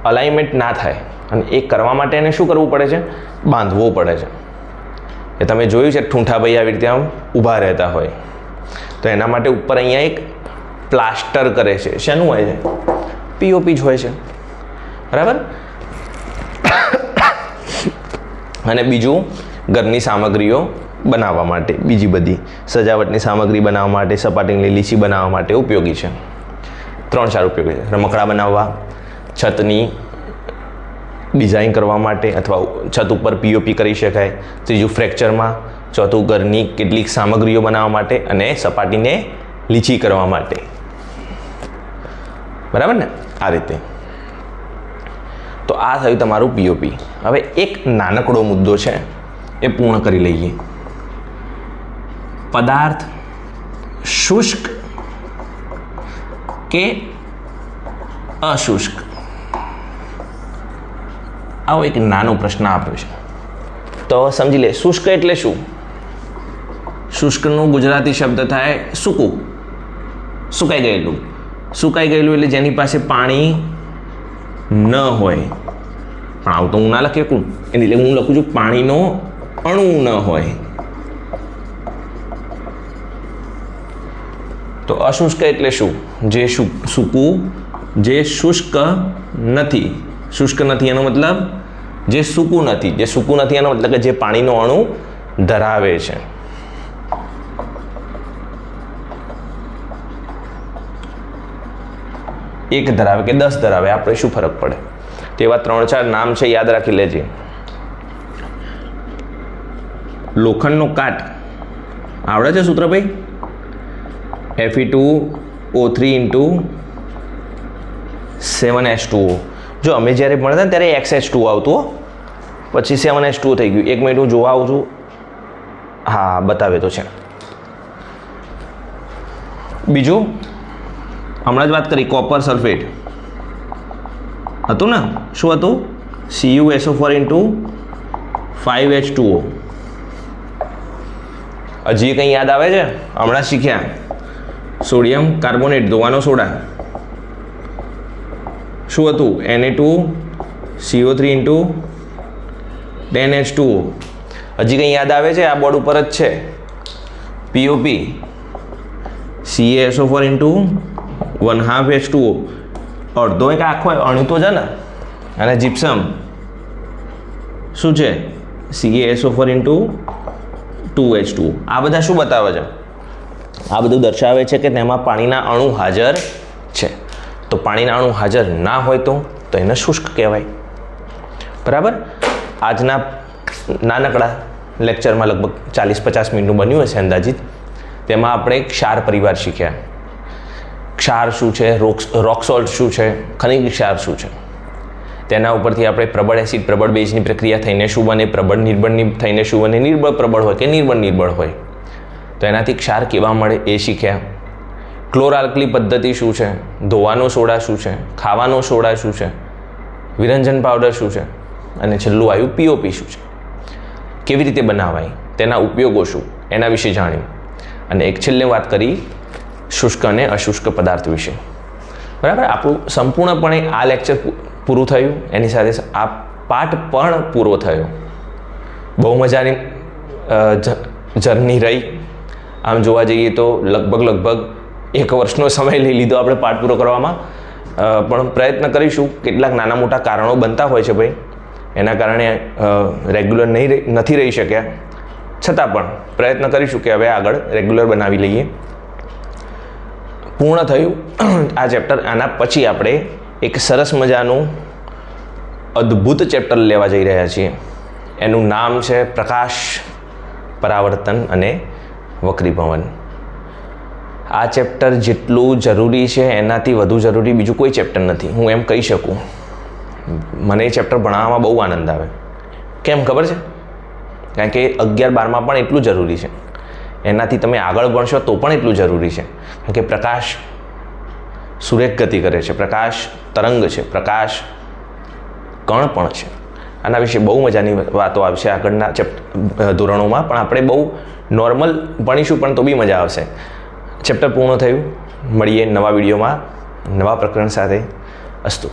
અલાઇનમેન્ટ ના થાય, અને એ કરવા માટે એને શું કરવું પડે છે? બાંધવો પડે છે. એ તમે જોયું છે ઠૂંઠાભાઈ આવી રીતે આમ ઊભા રહેતા હોય તો એના માટે ઉપર અહીંયા એક પ્લાસ્ટર કરે છે. શેનું હોય છે? પીઓપી જ હોય છે, બરાબર. અને બીજું, ઘરની સામગ્રીઓ બનાવવા માટે, બીજી બધી સજાવટની સામગ્રી બનાવવા માટે, સપાટીની લીસી બનાવવા માટે ઉપયોગી છે. 3-4 ઉપયોગી છે. રમકડા બનાવવા, છતની ડિઝાઇન કરવા માટે અથવા છત ઉપર પીઓપી કરી શકાય. ત્રીજું, ફ્રેક્ચરમાં. ચોથું, ઘરની કેટલીક સામગ્રીઓ બનાવવા માટે, અને સપાટીને લીચી કરવા માટે. બરાબર ને? આ રીતે. તો આ થયું તમારું પીઓપી. હવે એક નાનકડો મુદ્દો છે, એ પૂર્ણ કરી લઈએ. પદાર્થ શુષ્ક કે અશુષ્ક? આવો એક નાનો પ્રશ્ન આપ્યો છે, તો સમજી લે. શુષ્ક એટલે શું? શુષ્કનું ગુજરાતી શબ્દ થાય સૂકું, સુકાઈ ગયેલું. સુકાઈ ગયેલું એટલે જેની પાસે પાણી ન હોય. પણ આવું તો હું ના લખી શકું, એટલે હું લખું છું પાણીનો અણુ ન હોય. તો અશુષ્ક એટલે શું? જે સૂકું, જે શુષ્ક નથી. શુષ્ક નથી એનો મતલબ જે સૂકું નથી. જે સૂકું નથી એનો મતલબ કે જે પાણીનો અણુ ધરાવે છે. એક ધરાવે કે 10 ધરાવે, આપણે શું ફરક પડે? તેવા 3-4 નામ છે, યાદ રાખી લેજે. લોખંડનો કાટ આવડે છે સૂત્ર ભાઈ? Fe2O3 × 7H2O. જો અમે જ્યારે ભણતા ત્યારે XH2 આવતું, પછી 7H2O થઈ ગયું. 1 મિનિટ હું જોવા આવું છું. હા, બતાવે તો છે. બીજું, હમણાં જ વાત કરી, કોપર સલ્ફેટ હતું ને? શું હતું? CuSO4 × 5H2O. હજી કંઈ યાદ આવે છે? હમણાં શીખ્યા. સોડિયમ કાર્બોનેટ, ધોવાનો સોડા. શું હતું? Na2CO3 × 10H2O. હજી કંઈ યાદ આવે છે? આ બોર્ડ ઉપર જ છે. POP CaSO4 × 1/2H2O. અડધો એક આખો અણુ તો છે ને. અને જીપ્સમ શું છે? CaSO4 × 2H2O. આ બધા શું બતાવે છે? આ બધું દર્શાવે છે કે તેમાં પાણીના અણુ હાજર છે. તો પાણીના અણુ હાજર ના હોય તો એને શુષ્ક કહેવાય. બરાબર. આજના નાનકડા લેક્ચરમાં લગભગ 40-50 મિનિટનું બન્યું હશે અંદાજિત. તેમાં આપણે ક્ષાર પરિવાર શીખ્યા. ક્ષાર શું છે, રોક સોલ્ટ શું છે, ખનિજ ક્ષાર શું છે. તેના ઉપરથી આપણે પ્રબળ એસિડ પ્રબળ બેઝની પ્રક્રિયા થઈને શું બને, પ્રબળ નિર્બળની થઈને શું બને, નિર્બળ પ્રબળ હોય કે નિર્બળ નિર્બળ હોય, તો એનાથી ક્ષાર કેવા મળે એ શીખ્યા. ક્લોરઆલ્કલી પદ્ધતિ શું છે, ધોવાનો સોડા શું છે, ખાવાનો સોડા શું છે, વિરંજન પાવડર શું છે, અને છેલ્લું આવ્યું પીઓપી શું છે, કેવી રીતે બનાવાય, તેના ઉપયોગો શું, એના વિશે જાણ્યું. અને એક છેલ્લે વાત કરી શુષ્ક અને અશુષ્ક પદાર્થ વિશે. બરાબર. આપણું સંપૂર્ણપણે આ લેક્ચર પૂરું થયું. એની સાથે આ પાઠ પણ પૂરો થયો. બહુ મજાની જર્ની રહી. આમ જોવા જઈએ તો લગભગ 1 વર્ષનો સમય લઈ લીધો આપણે પાઠ પૂરો કરવામાં. પણ પ્રયત્ન કરીશું. કેટલાક નાના મોટા કારણો બનતા હોય છે ભાઈ, એના કારણે રેગ્યુલર નથી રહી શક્યા. છતાં પણ પ્રયત્ન કરીશું કે હવે આગળ રેગ્યુલર બનાવી લઈએ. પૂર્ણ થયું આ ચેપ્ટર. આના પછી આપણે એક સરસ મજાનું અદ્ભુત ચેપ્ટર લેવા જઈ રહ્યા છીએ. એનું નામ છે પ્રકાશ, પરાવર્તન અને વક્રીભવન. આ ચેપ્ટર જેટલું જરૂરી છે એનાથી વધુ જરૂરી બીજું કોઈ ચેપ્ટર નથી, હું એમ કહી શકું. મને એ ચેપ્ટર ભણાવવામાં બહુ આનંદ આવે. કેમ ખબર છે? કારણ કે 11-12માં પણ એટલું જરૂરી છે. એનાથી તમે આગળ ભણશો તો પણ એટલું જરૂરી છે. કારણ કે પ્રકાશ સુરેખ ગતિ કરે છે, પ્રકાશ તરંગ છે, પ્રકાશ કણ પણ છે. આના વિશે બહુ મજાની વાતો આવશે આગળના ધોરણોમાં, પણ આપણે બહુ નોર્મલ ભણીશું પણ તો બી મજા આવશે. ચેપ્ટર પૂર્ણ થયું. મળીએ નવા વિડીયોમાં નવા પ્રકરણ સાથે. અસ્તુ.